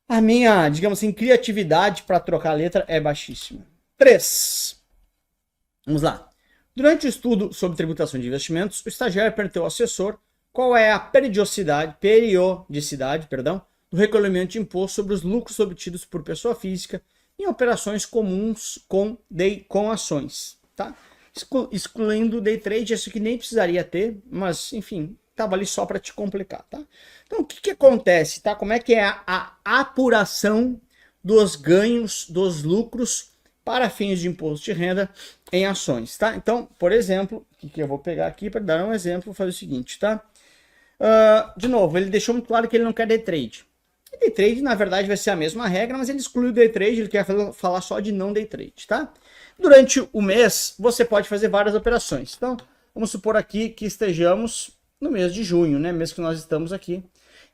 a minha, digamos assim, criatividade para trocar a letra é baixíssima. 3. Vamos lá. Durante o estudo sobre tributação de investimentos, o estagiário perguntou ao assessor qual é a periodicidade, do recolhimento de imposto sobre os lucros obtidos por pessoa física em operações comuns com ações, tá? Excluindo o day trade, isso que nem precisaria ter, mas enfim, estava ali só para te complicar, tá? Então, o que acontece, tá? Como é que é a apuração dos ganhos, dos lucros para fins de imposto de renda em ações, tá? Então, por exemplo, o que eu vou pegar aqui para dar um exemplo, vou fazer o seguinte, tá? De novo, ele deixou muito claro que ele não quer day trade. E day trade, na verdade, vai ser a mesma regra, mas ele exclui o day trade, ele quer falar só de não day trade, tá? Durante o mês, você pode fazer várias operações. Então, vamos supor aqui que estejamos no mês de junho, né? Mês que nós estamos aqui.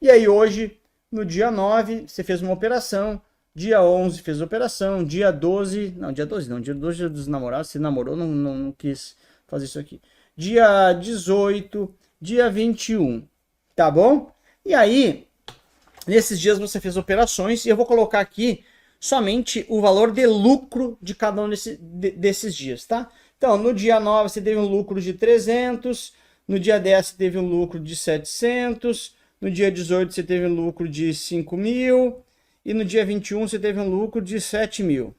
E aí hoje, no dia 9, você fez uma operação, dia 11 fez operação, dia 12 dia 12 dia dos namorados, se namorou, não quis fazer isso aqui. Dia 18, dia 21, tá bom? E aí, nesses dias você fez operações e eu vou colocar aqui somente o valor de lucro de cada um desses dias, tá? Então, no dia 9 você teve um lucro de 300, no dia 10 você teve um lucro de 700, no dia 18 você teve um lucro de 5 mil e no dia 21 você teve um lucro de 7 mil.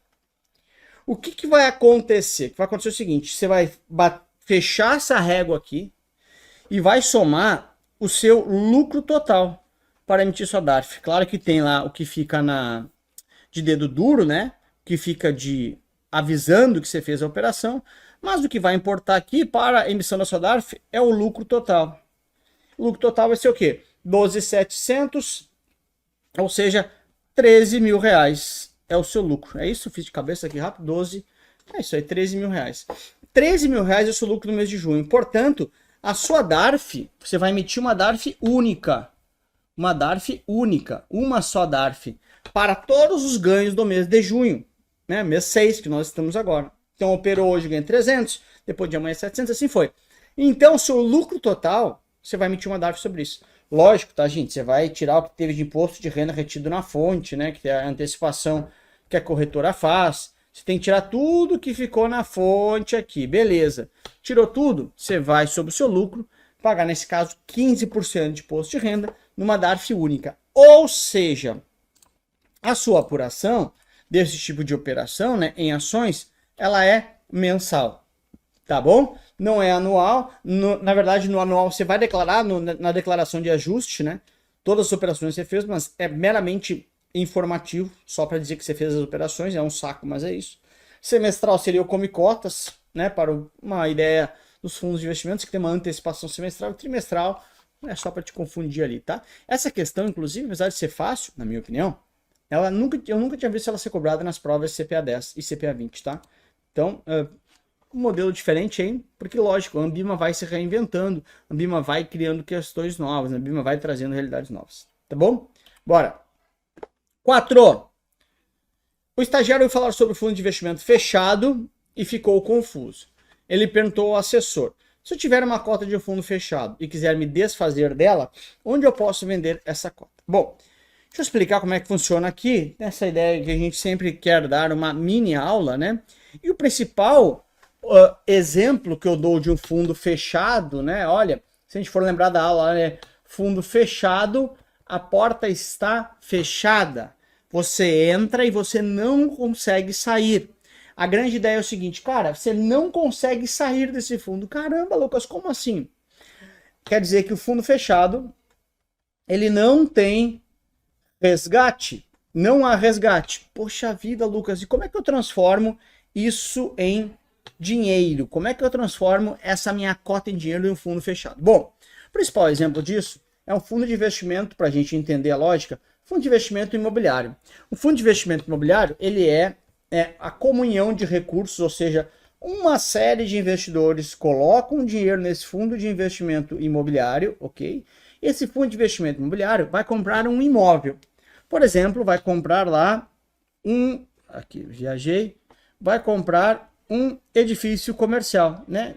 O que vai acontecer? Vai acontecer o seguinte, você vai fechar essa régua aqui e vai somar o seu lucro total para emitir sua DARF. Claro que tem lá o que fica de dedo duro, né? Que fica avisando que você fez a operação, mas o que vai importar aqui para a emissão da sua DARF é o lucro total. O lucro total vai ser o quê? 12.700, ou seja, 13 mil reais é o seu lucro. É isso? Fiz de cabeça aqui rápido, 12, é isso aí, 13 mil reais. 13 mil reais é o seu lucro no mês de junho. Portanto, a sua DARF, você vai emitir uma DARF única. Uma DARF única, uma só DARF, para todos os ganhos do mês de junho, né? Mês 6, que nós estamos agora. Então, operou hoje, ganha 300, depois de amanhã 700, assim foi. Então, seu lucro total, você vai emitir uma DARF sobre isso. Lógico, tá, gente? Você vai tirar o que teve de imposto de renda retido na fonte, né? Que é a antecipação que a corretora faz. Você tem que tirar tudo que ficou na fonte aqui, beleza. Tirou tudo, você vai sobre o seu lucro, pagar, nesse caso, 15% de imposto de renda numa DARF única. Ou seja, a sua apuração desse tipo de operação, né, em ações, ela é mensal, tá bom? Não é anual. Na verdade, no anual você vai declarar na declaração de ajuste, né, todas as operações que você fez, mas é meramente informativo, só para dizer que você fez as operações, é um saco, mas é isso. Semestral seria o come cotas, né, para uma ideia dos fundos de investimentos, que tem uma antecipação semestral e trimestral, é só para te confundir ali, tá? Essa questão, inclusive, apesar de ser fácil, na minha opinião, eu nunca tinha visto ela ser cobrada nas provas CPA 10 e CPA 20, tá? Então, um modelo diferente aí, porque lógico, a Ambima vai se reinventando, a Ambima vai criando questões novas, a Ambima vai trazendo realidades novas, tá bom? Bora! 4. O estagiário foi falar sobre o fundo de investimento fechado e ficou confuso. Ele perguntou ao assessor, se eu tiver uma cota de um fundo fechado e quiser me desfazer dela, onde eu posso vender essa cota? Bom, deixa eu explicar como é que funciona aqui, nessa ideia que a gente sempre quer dar uma mini aula, né? E o principal exemplo que eu dou de um fundo fechado, né? Olha, se a gente for lembrar da aula, né? Fundo fechado, a porta está fechada. Você entra e você não consegue sair. A grande ideia é o seguinte, cara, você não consegue sair desse fundo. Caramba, Lucas, como assim? quer dizer que o fundo fechado, ele não tem resgate. Não há resgate. Poxa vida, Lucas, e como é que eu transformo isso em dinheiro? Como é que eu transformo essa minha cota em dinheiro em um fundo fechado? Bom, o principal exemplo disso é um fundo de investimento, para a gente entender a lógica, fundo de investimento imobiliário. O fundo de investimento imobiliário, ele é a comunhão de recursos, ou seja, uma série de investidores colocam dinheiro nesse fundo de investimento imobiliário, ok? Esse fundo de investimento imobiliário vai comprar um imóvel. Por exemplo, vai comprar lá aqui viajei, vai comprar um edifício comercial, né?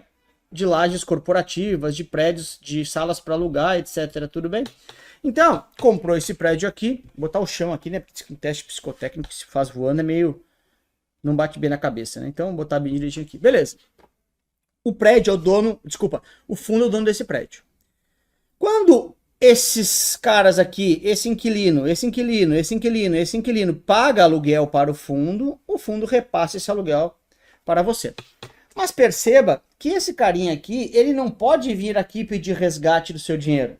De lajes corporativas, de prédios, de salas para alugar, etc. Tudo bem? Então, comprou esse prédio aqui, vou botar o chão aqui, né? Porque um teste psicotécnico que se faz voando é meio... não bate bem na cabeça, né? Então, vou botar bem direitinho aqui. Beleza. O prédio é o dono... Desculpa. O fundo é o dono desse prédio. Quando esses caras aqui, esse inquilino paga aluguel para o fundo repassa esse aluguel para você. Mas perceba que esse carinha aqui, ele não pode vir aqui pedir resgate do seu dinheiro.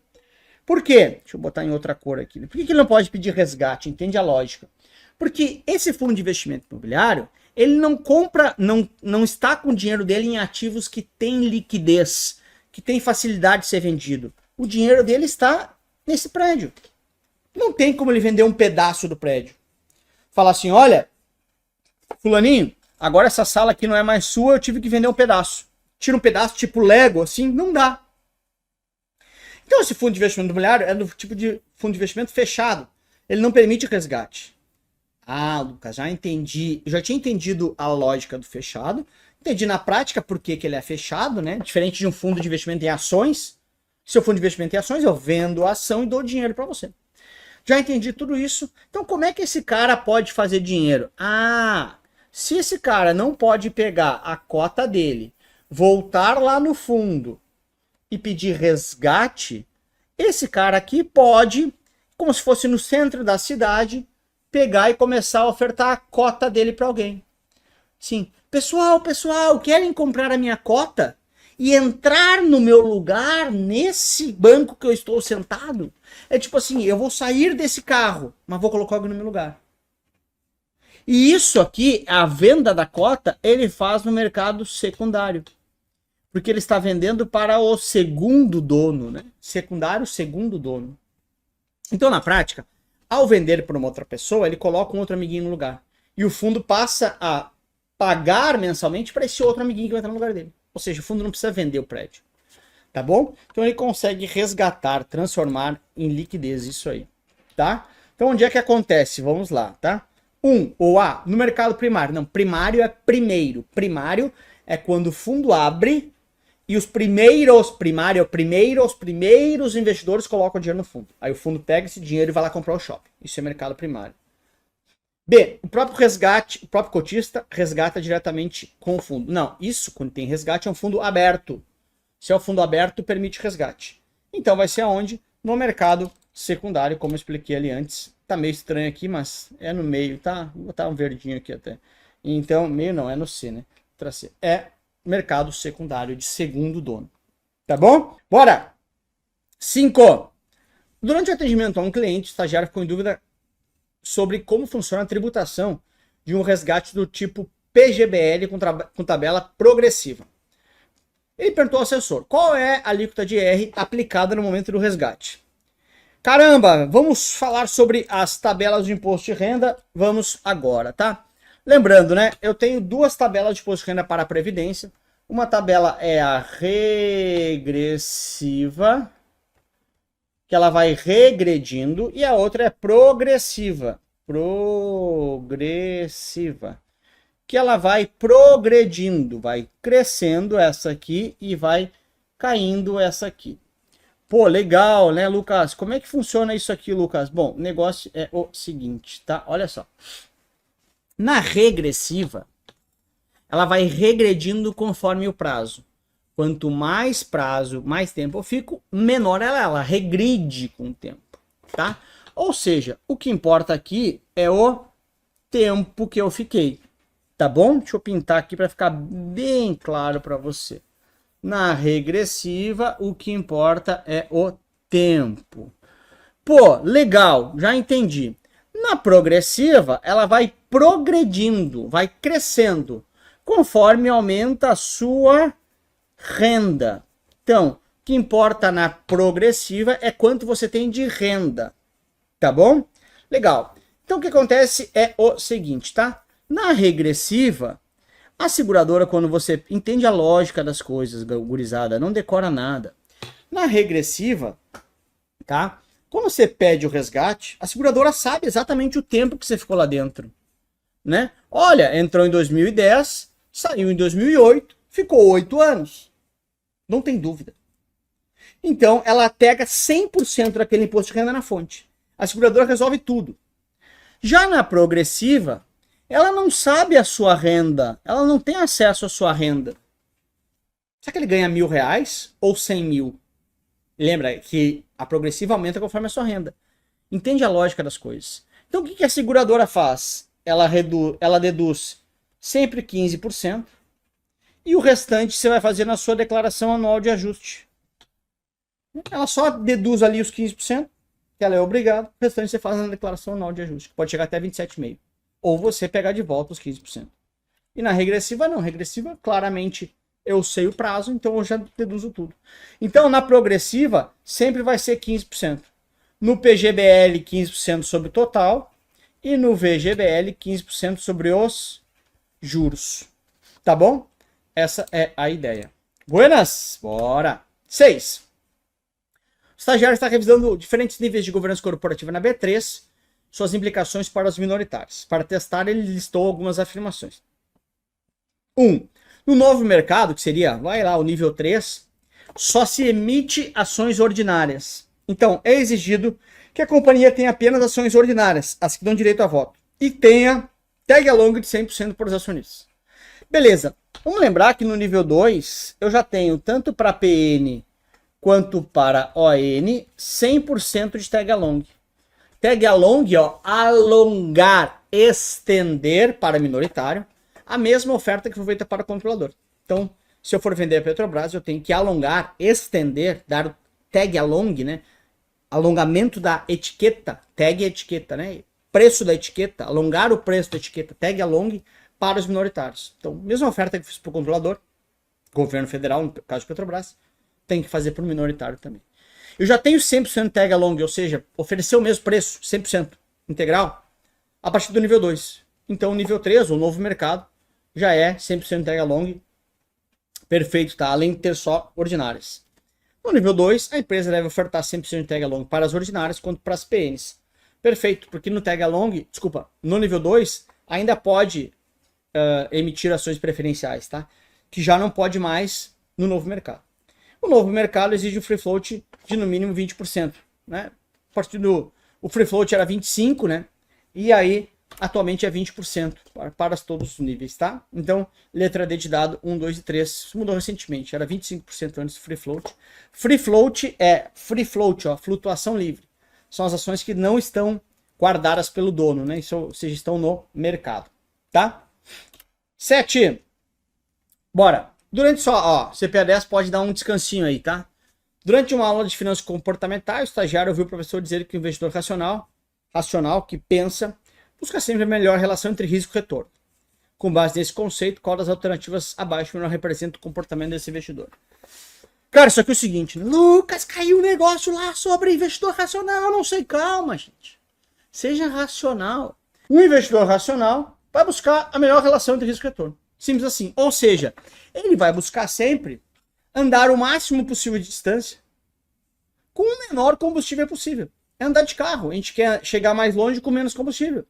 Por quê? Deixa eu botar em outra cor aqui. Por que ele não pode pedir resgate? Entende a lógica? Porque esse fundo de investimento imobiliário, ele não compra, não está com o dinheiro dele em ativos que têm liquidez, que têm facilidade de ser vendido. O dinheiro dele está nesse prédio. Não tem como ele vender um pedaço do prédio. Falar assim, olha, fulaninho, agora essa sala aqui não é mais sua, eu tive que vender um pedaço. Tira um pedaço tipo Lego, assim, não dá. Então esse fundo de investimento imobiliário é do tipo de fundo de investimento fechado. Ele não permite resgate. Ah, Lucas, já entendi. Eu já tinha entendido a lógica do fechado. Entendi na prática por que ele é fechado, né? Diferente de um fundo de investimento em ações. Se eu for de investimento em ações, eu vendo a ação e dou dinheiro para você. Já entendi tudo isso. Então, como é que esse cara pode fazer dinheiro? Ah, se esse cara não pode pegar a cota dele, voltar lá no fundo e pedir resgate, esse cara aqui pode, como se fosse no centro da cidade, pegar e começar a ofertar a cota dele para alguém. Sim, pessoal, querem comprar a minha cota? E entrar no meu lugar, nesse banco que eu estou sentado, é tipo assim, eu vou sair desse carro, mas vou colocar alguém no meu lugar. E isso aqui, a venda da cota, ele faz no mercado secundário. Porque ele está vendendo para o segundo dono, né? Secundário, segundo dono. Então, na prática, ao vender para uma outra pessoa, ele coloca um outro amiguinho no lugar. E o fundo passa a pagar mensalmente para esse outro amiguinho que vai entrar no lugar dele. Ou seja, o fundo não precisa vender o prédio. Tá bom? Então ele consegue resgatar, transformar em liquidez isso aí. Tá? Então onde é que acontece? Vamos lá, tá? No mercado primário. Não, primário é primeiro. Primário é quando o fundo abre e os primeiros investidores colocam o dinheiro no fundo. Aí o fundo pega esse dinheiro e vai lá comprar o shopping. Isso é mercado primário. B, o próprio cotista resgata diretamente com o fundo. Não, isso quando tem resgate é um fundo aberto. Se é um fundo aberto, permite resgate. Então vai ser aonde? No mercado secundário, como eu expliquei ali antes. Tá meio estranho aqui, mas é no meio, tá? Vou botar um verdinho aqui até. Então, meio não, é no C, né? Letra C. É mercado secundário de segundo dono. Tá bom? Bora! 5. Durante o atendimento a um cliente, o estagiário ficou em dúvida sobre como funciona a tributação de um resgate do tipo PGBL com tabela progressiva. Ele perguntou ao assessor, qual é a alíquota de IR aplicada no momento do resgate? Caramba, vamos falar sobre as tabelas de imposto de renda, vamos agora, tá? Lembrando, né, eu tenho duas tabelas de imposto de renda para a Previdência. Uma tabela é a regressiva, que ela vai regredindo, e a outra é progressiva. Que ela vai progredindo, vai crescendo essa aqui e vai caindo essa aqui. Pô, legal, né, Lucas? Como é que funciona isso aqui, Lucas? Bom, o negócio é o seguinte, tá? Olha só. Na regressiva, ela vai regredindo conforme o prazo. Quanto mais prazo, mais tempo eu fico, menor ela regride com o tempo, tá? Ou seja, o que importa aqui é o tempo que eu fiquei, tá bom? Deixa eu pintar aqui para ficar bem claro para você. Na regressiva, o que importa é o tempo. Pô, legal, já entendi. Na progressiva, ela vai progredindo, vai crescendo, conforme aumenta a sua renda. Então, o que importa na progressiva é quanto você tem de renda, tá bom? Legal. Então, o que acontece é o seguinte, tá? Na regressiva, a seguradora, quando você entende a lógica das coisas, gurizada, não decora nada. Na regressiva, tá? Quando você pede o resgate, a seguradora sabe exatamente o tempo que você ficou lá dentro, né? Olha, entrou em 2010, saiu em 2008, ficou 8 anos. Não tem dúvida. Então, ela pega 100% daquele imposto de renda na fonte. A seguradora resolve tudo. Já na progressiva, ela não sabe a sua renda, ela não tem acesso à sua renda. Será que ele ganha R$1.000 ou 100 mil? Lembra que a progressiva aumenta conforme a sua renda. Entende a lógica das coisas. Então o que a seguradora faz? Ela deduz sempre 15% e o restante você vai fazer na sua declaração anual de ajuste. Ela só deduz ali os 15%, que ela é obrigada, o restante você faz na declaração anual de ajuste, que pode chegar até 27,5%. Ou você pegar de volta os 15%. E na regressiva não, regressiva claramente eu sei o prazo, então eu já deduzo tudo. Então, na progressiva, sempre vai ser 15%. No PGBL, 15% sobre o total. E no VGBL, 15% sobre os juros. Tá bom? Essa é a ideia. Buenas? Bora! 6. O estagiário está revisando diferentes níveis de governança corporativa na B3, suas implicações para os minoritários. Para testar, ele listou algumas afirmações. 1. No novo mercado, que seria, vai lá, o nível 3, só se emite ações ordinárias. Então, é exigido que a companhia tenha apenas ações ordinárias, as que dão direito a voto, e tenha tag along de 100% para os acionistas. Beleza. Vamos lembrar que no nível 2, eu já tenho tanto para PN quanto para ON 100% de tag along. Tag along, ó, alongar, estender para minoritário, a mesma oferta que foi feita para o controlador. Então, se eu for vender a Petrobras, eu tenho que alongar, estender, dar o tag along, né? Alongamento da etiqueta, tag etiqueta, né? Preço da etiqueta, alongar o preço da etiqueta, tag along para os minoritários. Então, mesma oferta que eu fiz para o controlador, governo federal, no caso de Petrobras, tem que fazer para o minoritário também. Eu já tenho 100% tag along, ou seja, oferecer o mesmo preço, 100% integral, a partir do nível 2. Então, o nível 3, o novo mercado, já é 100% tag along, perfeito, tá? Além de ter só ordinárias. No nível 2, a empresa deve ofertar 100% de tag along para as ordinárias quanto para as PNs. Perfeito, porque no tag along, no nível 2, ainda pode emitir ações preferenciais, tá? Que já não pode mais no novo mercado. O novo mercado exige um free float de no mínimo 20%, né? A partir do o free float era 25%, né? E aí atualmente é 20% para todos os níveis, tá? Então, letra D de dado 1, 2 e 3. Isso mudou recentemente, era 25% antes do free float. Free float é free float, ó, flutuação livre. São as ações que não estão guardadas pelo dono, né? Isso, ou seja, estão no mercado, tá? 7. Bora. Durante só, ó, CPA 10 pode dar um descansinho aí, tá? Durante uma aula de finanças comportamentais, o estagiário ouviu o professor dizer que o investidor racional que pensa, busca sempre a melhor relação entre risco e retorno. Com base nesse conceito, qual das alternativas abaixo melhor representa o comportamento desse investidor? Cara, isso aqui é o seguinte, né? Lucas, caiu um negócio lá sobre investidor racional, não sei, calma, gente. Seja racional. Um investidor racional vai buscar a melhor relação entre risco e retorno. Simples assim. Ou seja, ele vai buscar sempre andar o máximo possível de distância com o menor combustível possível. É andar de carro. A gente quer chegar mais longe com menos combustível.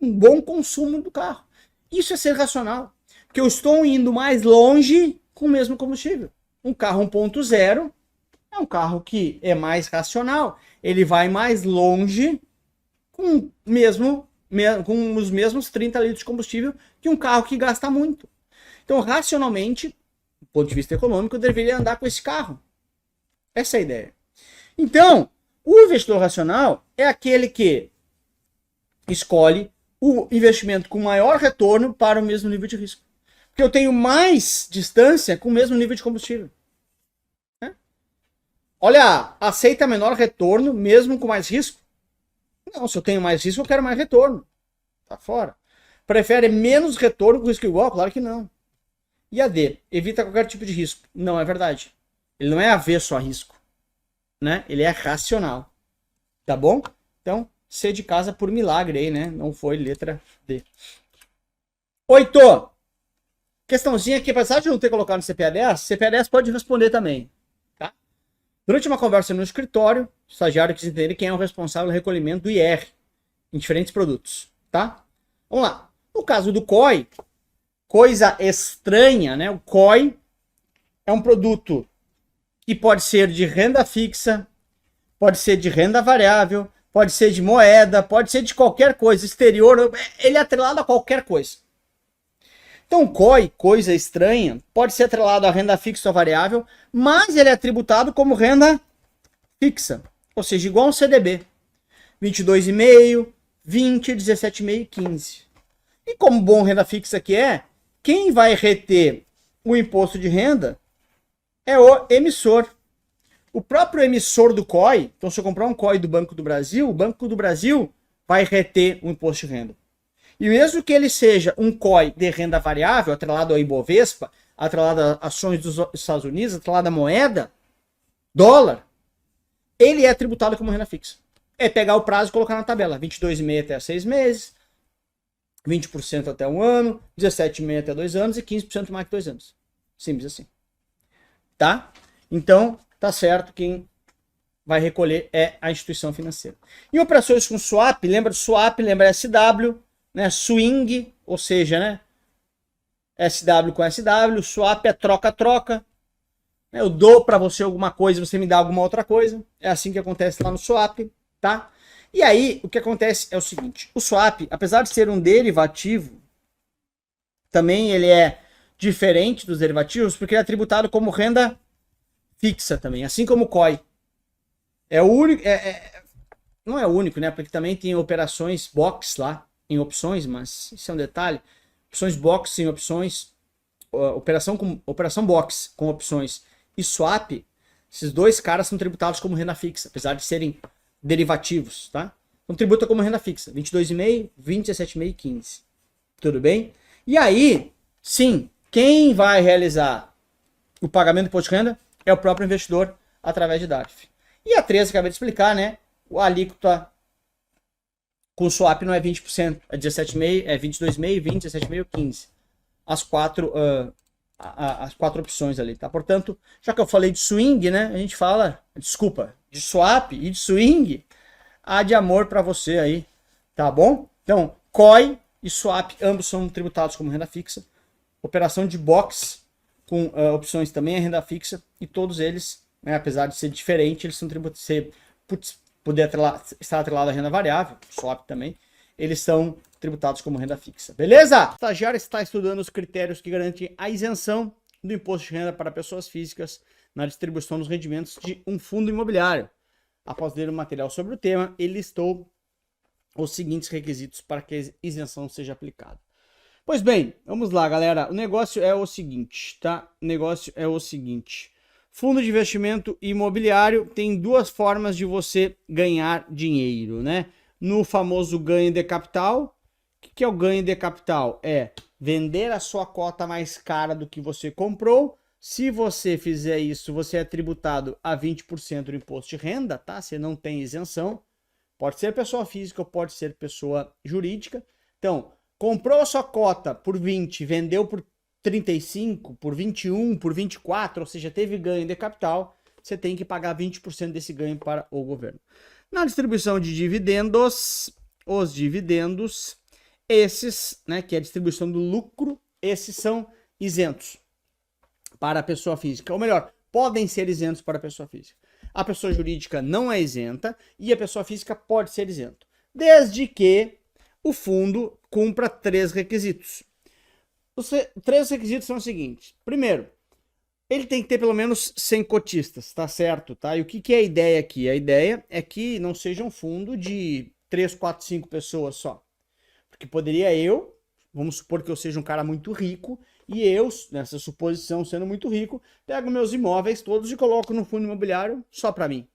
Um bom consumo do carro. Isso é ser racional. Porque eu estou indo mais longe com o mesmo combustível. Um carro 1.0 é um carro que é mais racional. Ele vai mais longe com os mesmos 30 litros de combustível que um carro que gasta muito. Então, racionalmente, do ponto de vista econômico, eu deveria andar com esse carro. Essa é a ideia. Então, o investidor racional é aquele que escolhe o investimento com maior retorno para o mesmo nível de risco. Porque eu tenho mais distância com o mesmo nível de combustível. Né? Olha, aceita menor retorno mesmo com mais risco? Não, se eu tenho mais risco, eu quero mais retorno. Tá fora. Prefere menos retorno com risco igual? Claro que não. E a D, evita qualquer tipo de risco. Não é verdade. Ele não é avesso a risco. Né? Ele é racional. Tá bom? Então, C de casa por milagre aí, né? Não foi letra D. 8. Questãozinha que, apesar de não ter colocado no CPA 10, CPA 10 pode responder também. Tá? Durante uma conversa no escritório, o estagiário quis entender quem é o responsável pelo recolhimento do IR em diferentes produtos. Tá? Vamos lá. No caso do COI, coisa estranha, né? O COI é um produto que pode ser de renda fixa, pode ser de renda variável, pode ser de moeda, pode ser de qualquer coisa exterior, ele é atrelado a qualquer coisa. Então o COI, coisa estranha, pode ser atrelado a renda fixa ou variável, mas ele é tributado como renda fixa, ou seja, igual um CDB. 22,5, 20, 17,5 e 15. E como bom renda fixa que é, quem vai reter o imposto de renda é o emissor. O próprio emissor do COI, então se eu comprar um COI do Banco do Brasil, o Banco do Brasil vai reter o imposto de renda. E mesmo que ele seja um COI de renda variável, atrelado ao Ibovespa, atrelado a ações dos Estados Unidos, atrelado à moeda, dólar, ele é tributado como renda fixa. É pegar o prazo e colocar na tabela. 22,5 até 6 meses, 20% até 1 ano, 17,5 até 2 anos e 15% mais que 2 anos. Simples assim. Tá? Então, tá certo, quem vai recolher é a instituição financeira. Em operações com swap, lembra de swap, lembra SW, né? Swing, ou seja, né? SW com SW, swap é troca-troca. Eu dou para você alguma coisa, você me dá alguma outra coisa. É assim que acontece lá no swap, tá? E aí, o que acontece é o seguinte, o swap, apesar de ser um derivativo, também ele é diferente dos derivativos, porque ele é tributado como renda fixa também, assim como o COI. É o único, não é o único, né? Porque também tem operações box lá, em opções, mas isso é um detalhe. Opções box em opções, operação box com opções e swap, esses dois caras são tributados como renda fixa, apesar de serem derivativos, tá? Então tributa como renda fixa, 22,5, 20, 17,5 e 15. Tudo bem? E aí, sim, quem vai realizar o pagamento do imposto de renda é o próprio investidor através de DARF. E a 13, acabei de explicar, né? A alíquota com swap não é 20%, é 17,5, é 22,5, 20, 17,5 e 15. As quatro opções ali, tá? Portanto, já que eu falei de swing, né? A gente fala, desculpa, de swap e de swing, há de amor para você aí, tá bom? Então, COI e swap, ambos são tributados como renda fixa. Operação de box com opções também é renda fixa e todos eles, né, apesar de ser diferente, eles são tributados, poder estar atrelado à renda variável, swap também, eles são tributados como renda fixa. Beleza? O estagiário está estudando os critérios que garantem a isenção do imposto de renda para pessoas físicas na distribuição dos rendimentos de um fundo imobiliário. Após ler o material sobre o tema, ele listou os seguintes requisitos para que a isenção seja aplicada. Pois bem, vamos lá, galera. O negócio é o seguinte, tá? O negócio é o seguinte. Fundo de investimento imobiliário tem duas formas de você ganhar dinheiro, né? No famoso ganho de capital. O que é o ganho de capital? É vender a sua cota mais cara do que você comprou. Se você fizer isso, você é tributado a 20% do imposto de renda, tá? Você não tem isenção. Pode ser pessoa física ou pode ser pessoa jurídica. Então, comprou a sua cota por 20, vendeu por 35, por 21, por 24, ou seja, teve ganho de capital, você tem que pagar 20% desse ganho para o governo. Na distribuição de dividendos, os dividendos, esses, né, que é a distribuição do lucro, esses são isentos para a pessoa física, ou melhor, podem ser isentos para a pessoa física. A pessoa jurídica não é isenta e a pessoa física pode ser isento, desde que o fundo cumpra 3 requisitos. Os 3 requisitos são os seguintes. Primeiro, ele tem que ter pelo menos 100 cotistas, tá certo? Tá? E o que é a ideia aqui? A ideia é que não seja um fundo de 3, 4, 5 pessoas só. Porque poderia vamos supor que eu seja um cara muito rico E eu, nessa suposição, sendo muito rico, pego meus imóveis todos e coloco no fundo imobiliário só para mim.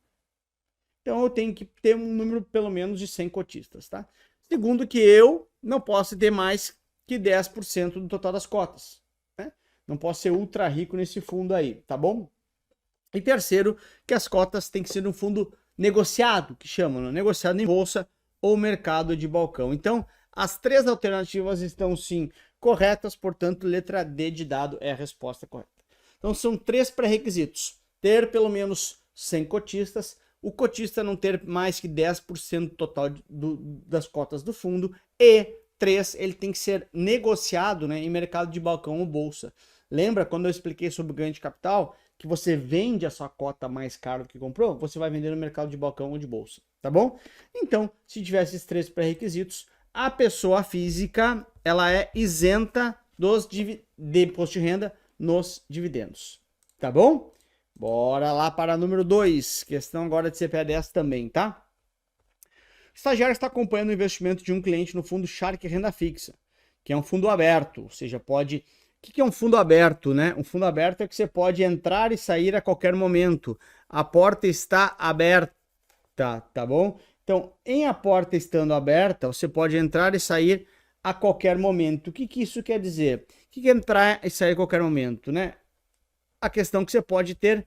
Então eu tenho que ter um número pelo menos de 100 cotistas, tá? Segundo, que eu não posso ter mais que 10% do total das cotas, né? Não posso ser ultra rico nesse fundo aí, tá bom? E terceiro, que as cotas têm que ser um fundo negociado, que chamam, né? Negociado em bolsa ou mercado de balcão. Então, as três alternativas estão sim corretas, portanto, letra D de dado é a resposta correta. Então, são três pré-requisitos: ter pelo menos 100 cotistas, o cotista não ter mais que 10% total das cotas do fundo, e 3, ele tem que ser negociado, né, em mercado de balcão ou bolsa. Lembra quando eu expliquei sobre o ganho de capital, que você vende a sua cota mais caro do que comprou, você vai vender no mercado de balcão ou de bolsa, tá bom? Então, se tiver esses três pré-requisitos, a pessoa física, ela é isenta de imposto de renda nos dividendos, tá bom? Bora lá para número 2, questão agora de CPA 10 também, tá? O estagiário está acompanhando o investimento de um cliente no fundo Shark Renda Fixa, que é um fundo aberto, ou seja, pode... O que é um fundo aberto, né? Um fundo aberto é que você pode entrar e sair a qualquer momento. A porta está aberta, tá bom? Então, em a porta estando aberta, você pode entrar e sair a qualquer momento. O que isso quer dizer? O que é entrar e sair a qualquer momento, né? A questão que você pode ter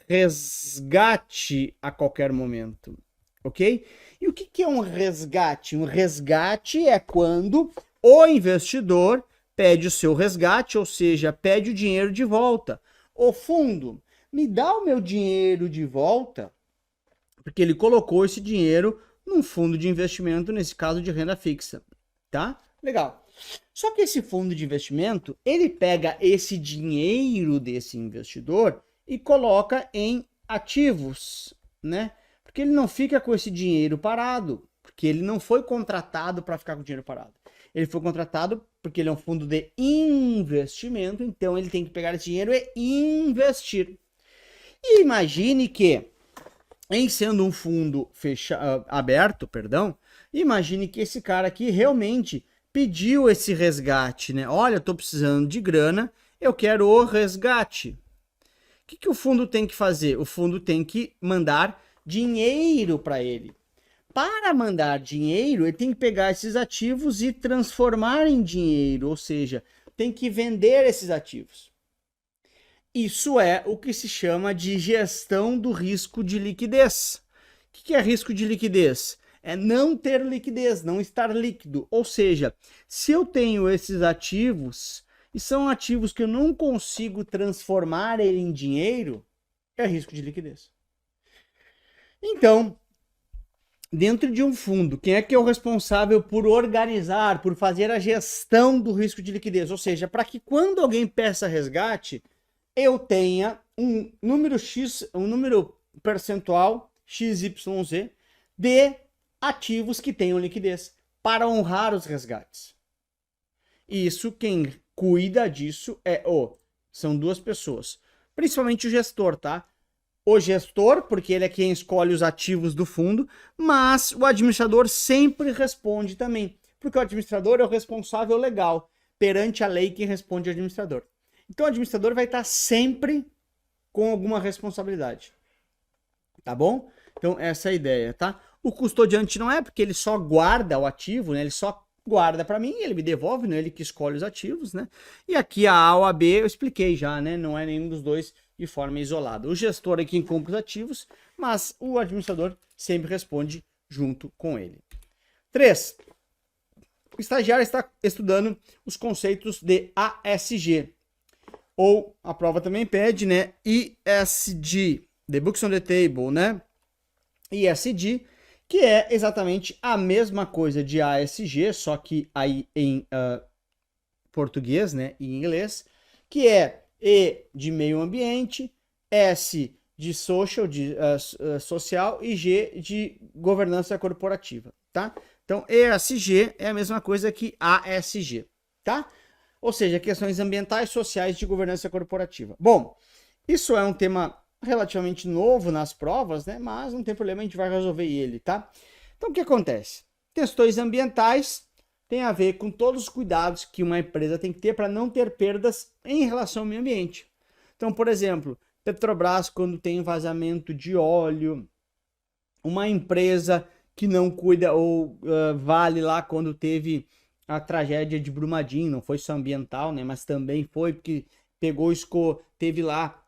resgate a qualquer momento, ok? E o que é um resgate? Um resgate é quando o investidor pede o seu resgate, ou seja, pede o dinheiro de volta. O fundo, me dá o meu dinheiro de volta, porque ele colocou esse dinheiro num fundo de investimento, nesse caso de renda fixa, tá? Legal. Só que esse fundo de investimento, ele pega esse dinheiro desse investidor e coloca em ativos, né? Porque ele não fica com esse dinheiro parado, porque ele não foi contratado para ficar com o dinheiro parado. Ele foi contratado porque ele é um fundo de investimento, então ele tem que pegar esse dinheiro e investir. E imagine que, em sendo um fundo aberto, imagine que esse cara aqui realmente pediu esse resgate, né? Olha, eu tô precisando de grana, eu quero o resgate. O que o fundo tem que fazer? O fundo tem que mandar dinheiro para ele. Para mandar dinheiro, ele tem que pegar esses ativos e transformar em dinheiro, ou seja, tem que vender esses ativos. Isso é o que se chama de gestão do risco de liquidez. O que é risco de liquidez? É não ter liquidez, não estar líquido. Ou seja, se eu tenho esses ativos e são ativos que eu não consigo transformar ele em dinheiro, é risco de liquidez. Então, dentro de um fundo, quem é que é o responsável por organizar, por fazer a gestão do risco de liquidez? Ou seja, para que quando alguém peça resgate, eu tenha um número X, um número percentual XYZ de ativos que tenham liquidez para honrar os resgates. Isso, quem cuida disso são duas pessoas, principalmente o gestor, tá? O gestor, porque ele é quem escolhe os ativos do fundo, mas o administrador sempre responde também, porque o administrador é o responsável legal. Perante a lei, quem responde é o administrador. Então o administrador vai estar sempre com alguma responsabilidade. Tá bom? Então essa é a ideia, tá? O custodiante não é, porque ele só guarda o ativo, né? Ele só guarda para mim e ele me devolve, né? Ele que escolhe os ativos, né? E aqui a A ou a B eu expliquei já, né? Não é nenhum dos dois de forma isolada. O gestor é quem compra os ativos, mas o administrador sempre responde junto com ele. 3. O estagiário está estudando os conceitos de ASG. Ou a prova também pede, né? ESG, The Books on the Table, né? ESG, que é exatamente a mesma coisa de ASG, só que aí em português, né? E em inglês, que é E de meio ambiente, S de social, social e G de governança corporativa, tá? Então, ESG é a mesma coisa que ASG, tá? Ou seja, questões ambientais, sociais de governança corporativa. Bom, isso é um tema relativamente novo nas provas, né? Mas não tem problema, a gente vai resolver ele, tá? Então, o que acontece? Questões ambientais tem a ver com todos os cuidados que uma empresa tem que ter para não ter perdas em relação ao meio ambiente. Então, por exemplo, Petrobras, quando tem vazamento de óleo, uma empresa que não cuida, ou Vale lá quando teve a tragédia de Brumadinho, não foi só ambiental, né, mas também foi porque pegou, teve lá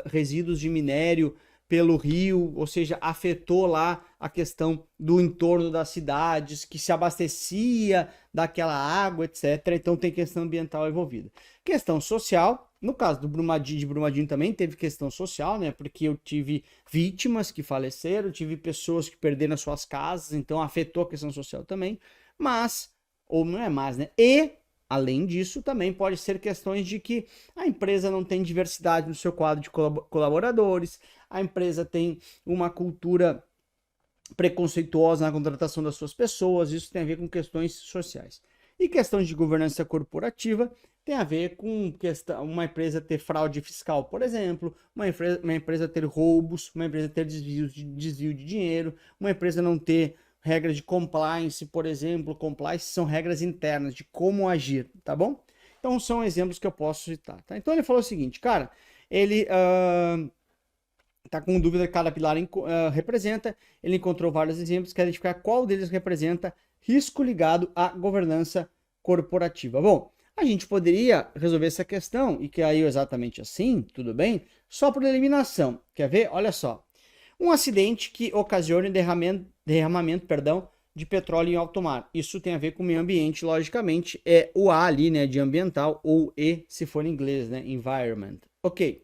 resíduos de minério pelo rio, ou seja, afetou lá a questão do entorno das cidades, que se abastecia daquela água, etc. Então tem questão ambiental envolvida. Questão social, no caso do Brumadinho também teve questão social, né? Porque eu tive vítimas que faleceram, tive pessoas que perderam as suas casas, então afetou a questão social também, mas, ou não é mais, né? E além disso, também pode ser questões de que a empresa não tem diversidade no seu quadro de colaboradores, a empresa tem uma cultura preconceituosa na contratação das suas pessoas, isso tem a ver com questões sociais. E questões de governança corporativa tem a ver com uma empresa ter fraude fiscal, por exemplo, uma empresa ter roubos, uma empresa ter desvio de dinheiro, uma empresa não ter regras de compliance, por exemplo. Compliance são regras internas de como agir, tá bom? Então são exemplos que eu posso citar, tá? Então ele falou o seguinte, cara, ele tá com dúvida de cada pilar representa, ele encontrou vários exemplos, quer identificar qual deles representa risco ligado à governança corporativa. Bom, a gente poderia resolver essa questão, e que caiu exatamente assim, tudo bem, só por eliminação. Quer ver? Olha só. Um acidente que ocasione derramamento de petróleo em alto mar. Isso tem a ver com o meio ambiente, logicamente. É o A ali, né, de ambiental, ou E, se for em inglês, né, environment. Ok.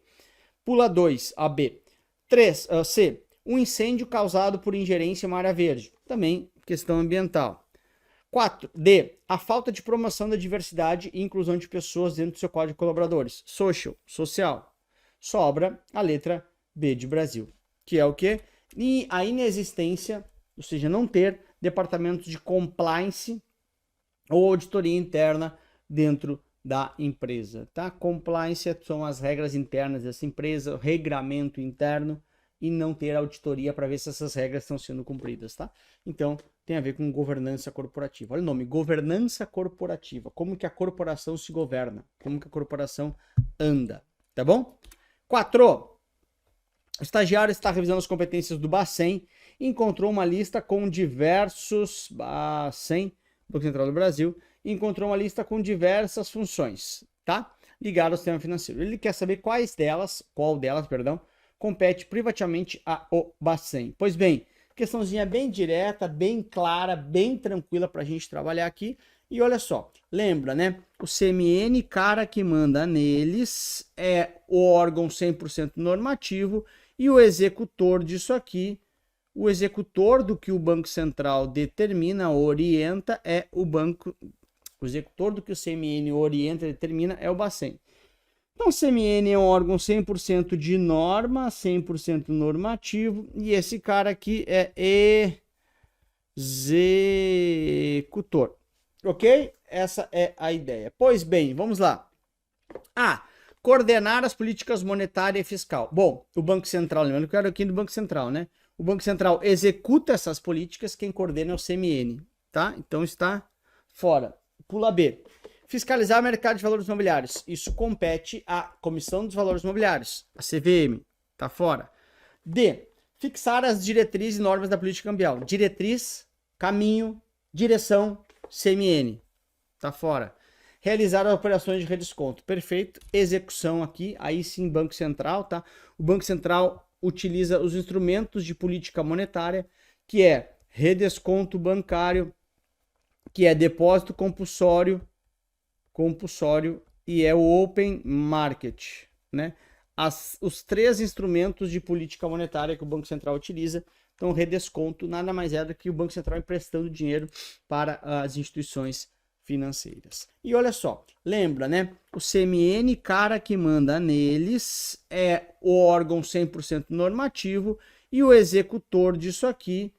Pula 2, a B. 3, C. Um incêndio causado por ingerência em uma área verde. Também questão ambiental. 4, D. A falta de promoção da diversidade e inclusão de pessoas dentro do seu quadro de colaboradores. Social. Sobra a letra B de Brasil. Que é o quê? E a inexistência, ou seja, não ter departamentos de compliance ou auditoria interna dentro da empresa, tá? Compliance são as regras internas dessa empresa, regramento interno, e não ter auditoria para ver se essas regras estão sendo cumpridas, tá? Então, tem a ver com governança corporativa. Olha o nome, governança corporativa. Como que a corporação se governa, como que a corporação anda, tá bom? 4. O estagiário está revisando as competências do Bacen e encontrou uma lista com diversos... Bacen, Banco Central do Brasil, encontrou uma lista com diversas funções, tá? Ligadas ao sistema financeiro. Ele quer saber qual delas, compete privativamente ao Bacen. Pois bem, questãozinha bem direta, bem clara, bem tranquila para a gente trabalhar aqui. E olha só, lembra, né? O CMN, cara que manda neles, é o órgão 100% normativo, e o executor disso aqui, o executor do que o Banco Central determina, orienta, é o banco. O executor do que o CMN orienta, determina, é o Bacen. Então, o CMN é um órgão 100% de norma, 100% normativo, e esse cara aqui é executor. Ok? Essa é a ideia. Pois bem, vamos lá. Coordenar as políticas monetária e fiscal. Bom, o Banco Central, lembrando que eu quero aqui do Banco Central, né? O Banco Central executa essas políticas, quem coordena é o CMN, tá? Então está fora. Pula B. Fiscalizar o mercado de valores imobiliários. Isso compete à Comissão dos Valores Imobiliários, a CVM, tá fora. D. Fixar as diretrizes e normas da política cambial. Diretriz, caminho, direção, CMN, tá fora. Realizar as operações de redesconto. Perfeito. Execução aqui, aí sim Banco Central, tá? O Banco Central utiliza os instrumentos de política monetária, que é redesconto bancário, que é depósito compulsório e é o open market, né? Os 3 instrumentos de política monetária que o Banco Central utiliza. Então, redesconto nada mais é do que o Banco Central emprestando dinheiro para as instituições financeiras. E olha só, lembra, né? O CMN, cara que manda neles, é o órgão 100% normativo, e o executor disso aqui,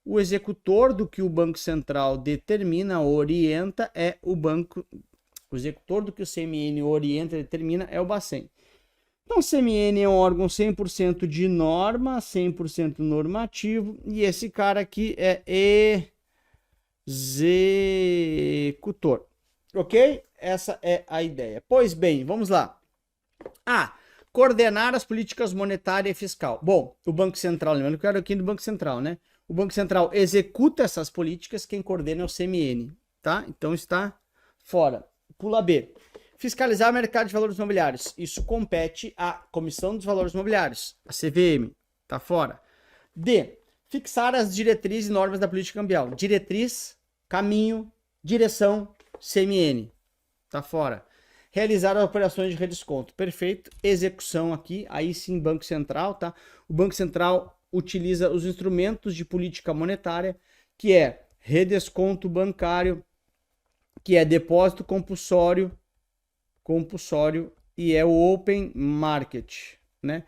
o executor do que o Banco Central determina, orienta, é o banco. O executor do que o CMN orienta, determina, é o Bacen. Então, o CMN é um órgão 100% de norma, 100% normativo, e esse cara aqui é executor. Ok? Essa é a ideia. Pois bem, vamos lá. Coordenar as políticas monetária e fiscal. Bom, o Banco Central, lembrando que eu era aqui do Banco Central, né? O Banco Central executa essas políticas, quem coordena é o CMN, tá? Então está fora. Pula B. Fiscalizar o mercado de valores imobiliários. Isso compete à Comissão dos Valores Imobiliários, a CVM, tá fora. D. Fixar as diretrizes e normas da política cambial. Diretriz, caminho, direção, CMN, tá fora. Realizar operações de redesconto. Perfeito. Execução aqui, aí sim Banco Central, tá? O Banco Central utiliza os instrumentos de política monetária, que é redesconto bancário, que é depósito compulsório e é o open market, né?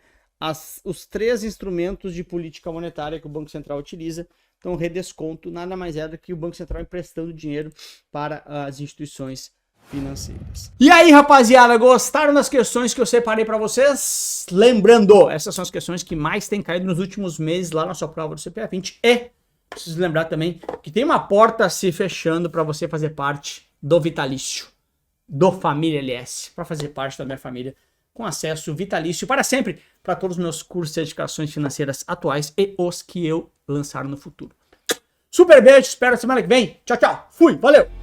Os 3 instrumentos de política monetária que o Banco Central utiliza. Então, redesconto nada mais é do que o Banco Central emprestando dinheiro para as instituições financeiras. E aí, rapaziada, gostaram das questões que eu separei para vocês? Lembrando, essas são as questões que mais têm caído nos últimos meses lá na sua prova do CPA 20. E preciso lembrar também que tem uma porta se fechando para você fazer parte do vitalício do Família LS, para fazer parte da minha família, com acesso vitalício para sempre, para todos os meus cursos de certificações financeiras atuais e os que eu lançar no futuro. Super beijo, espero semana que vem. Tchau, tchau. Fui, valeu!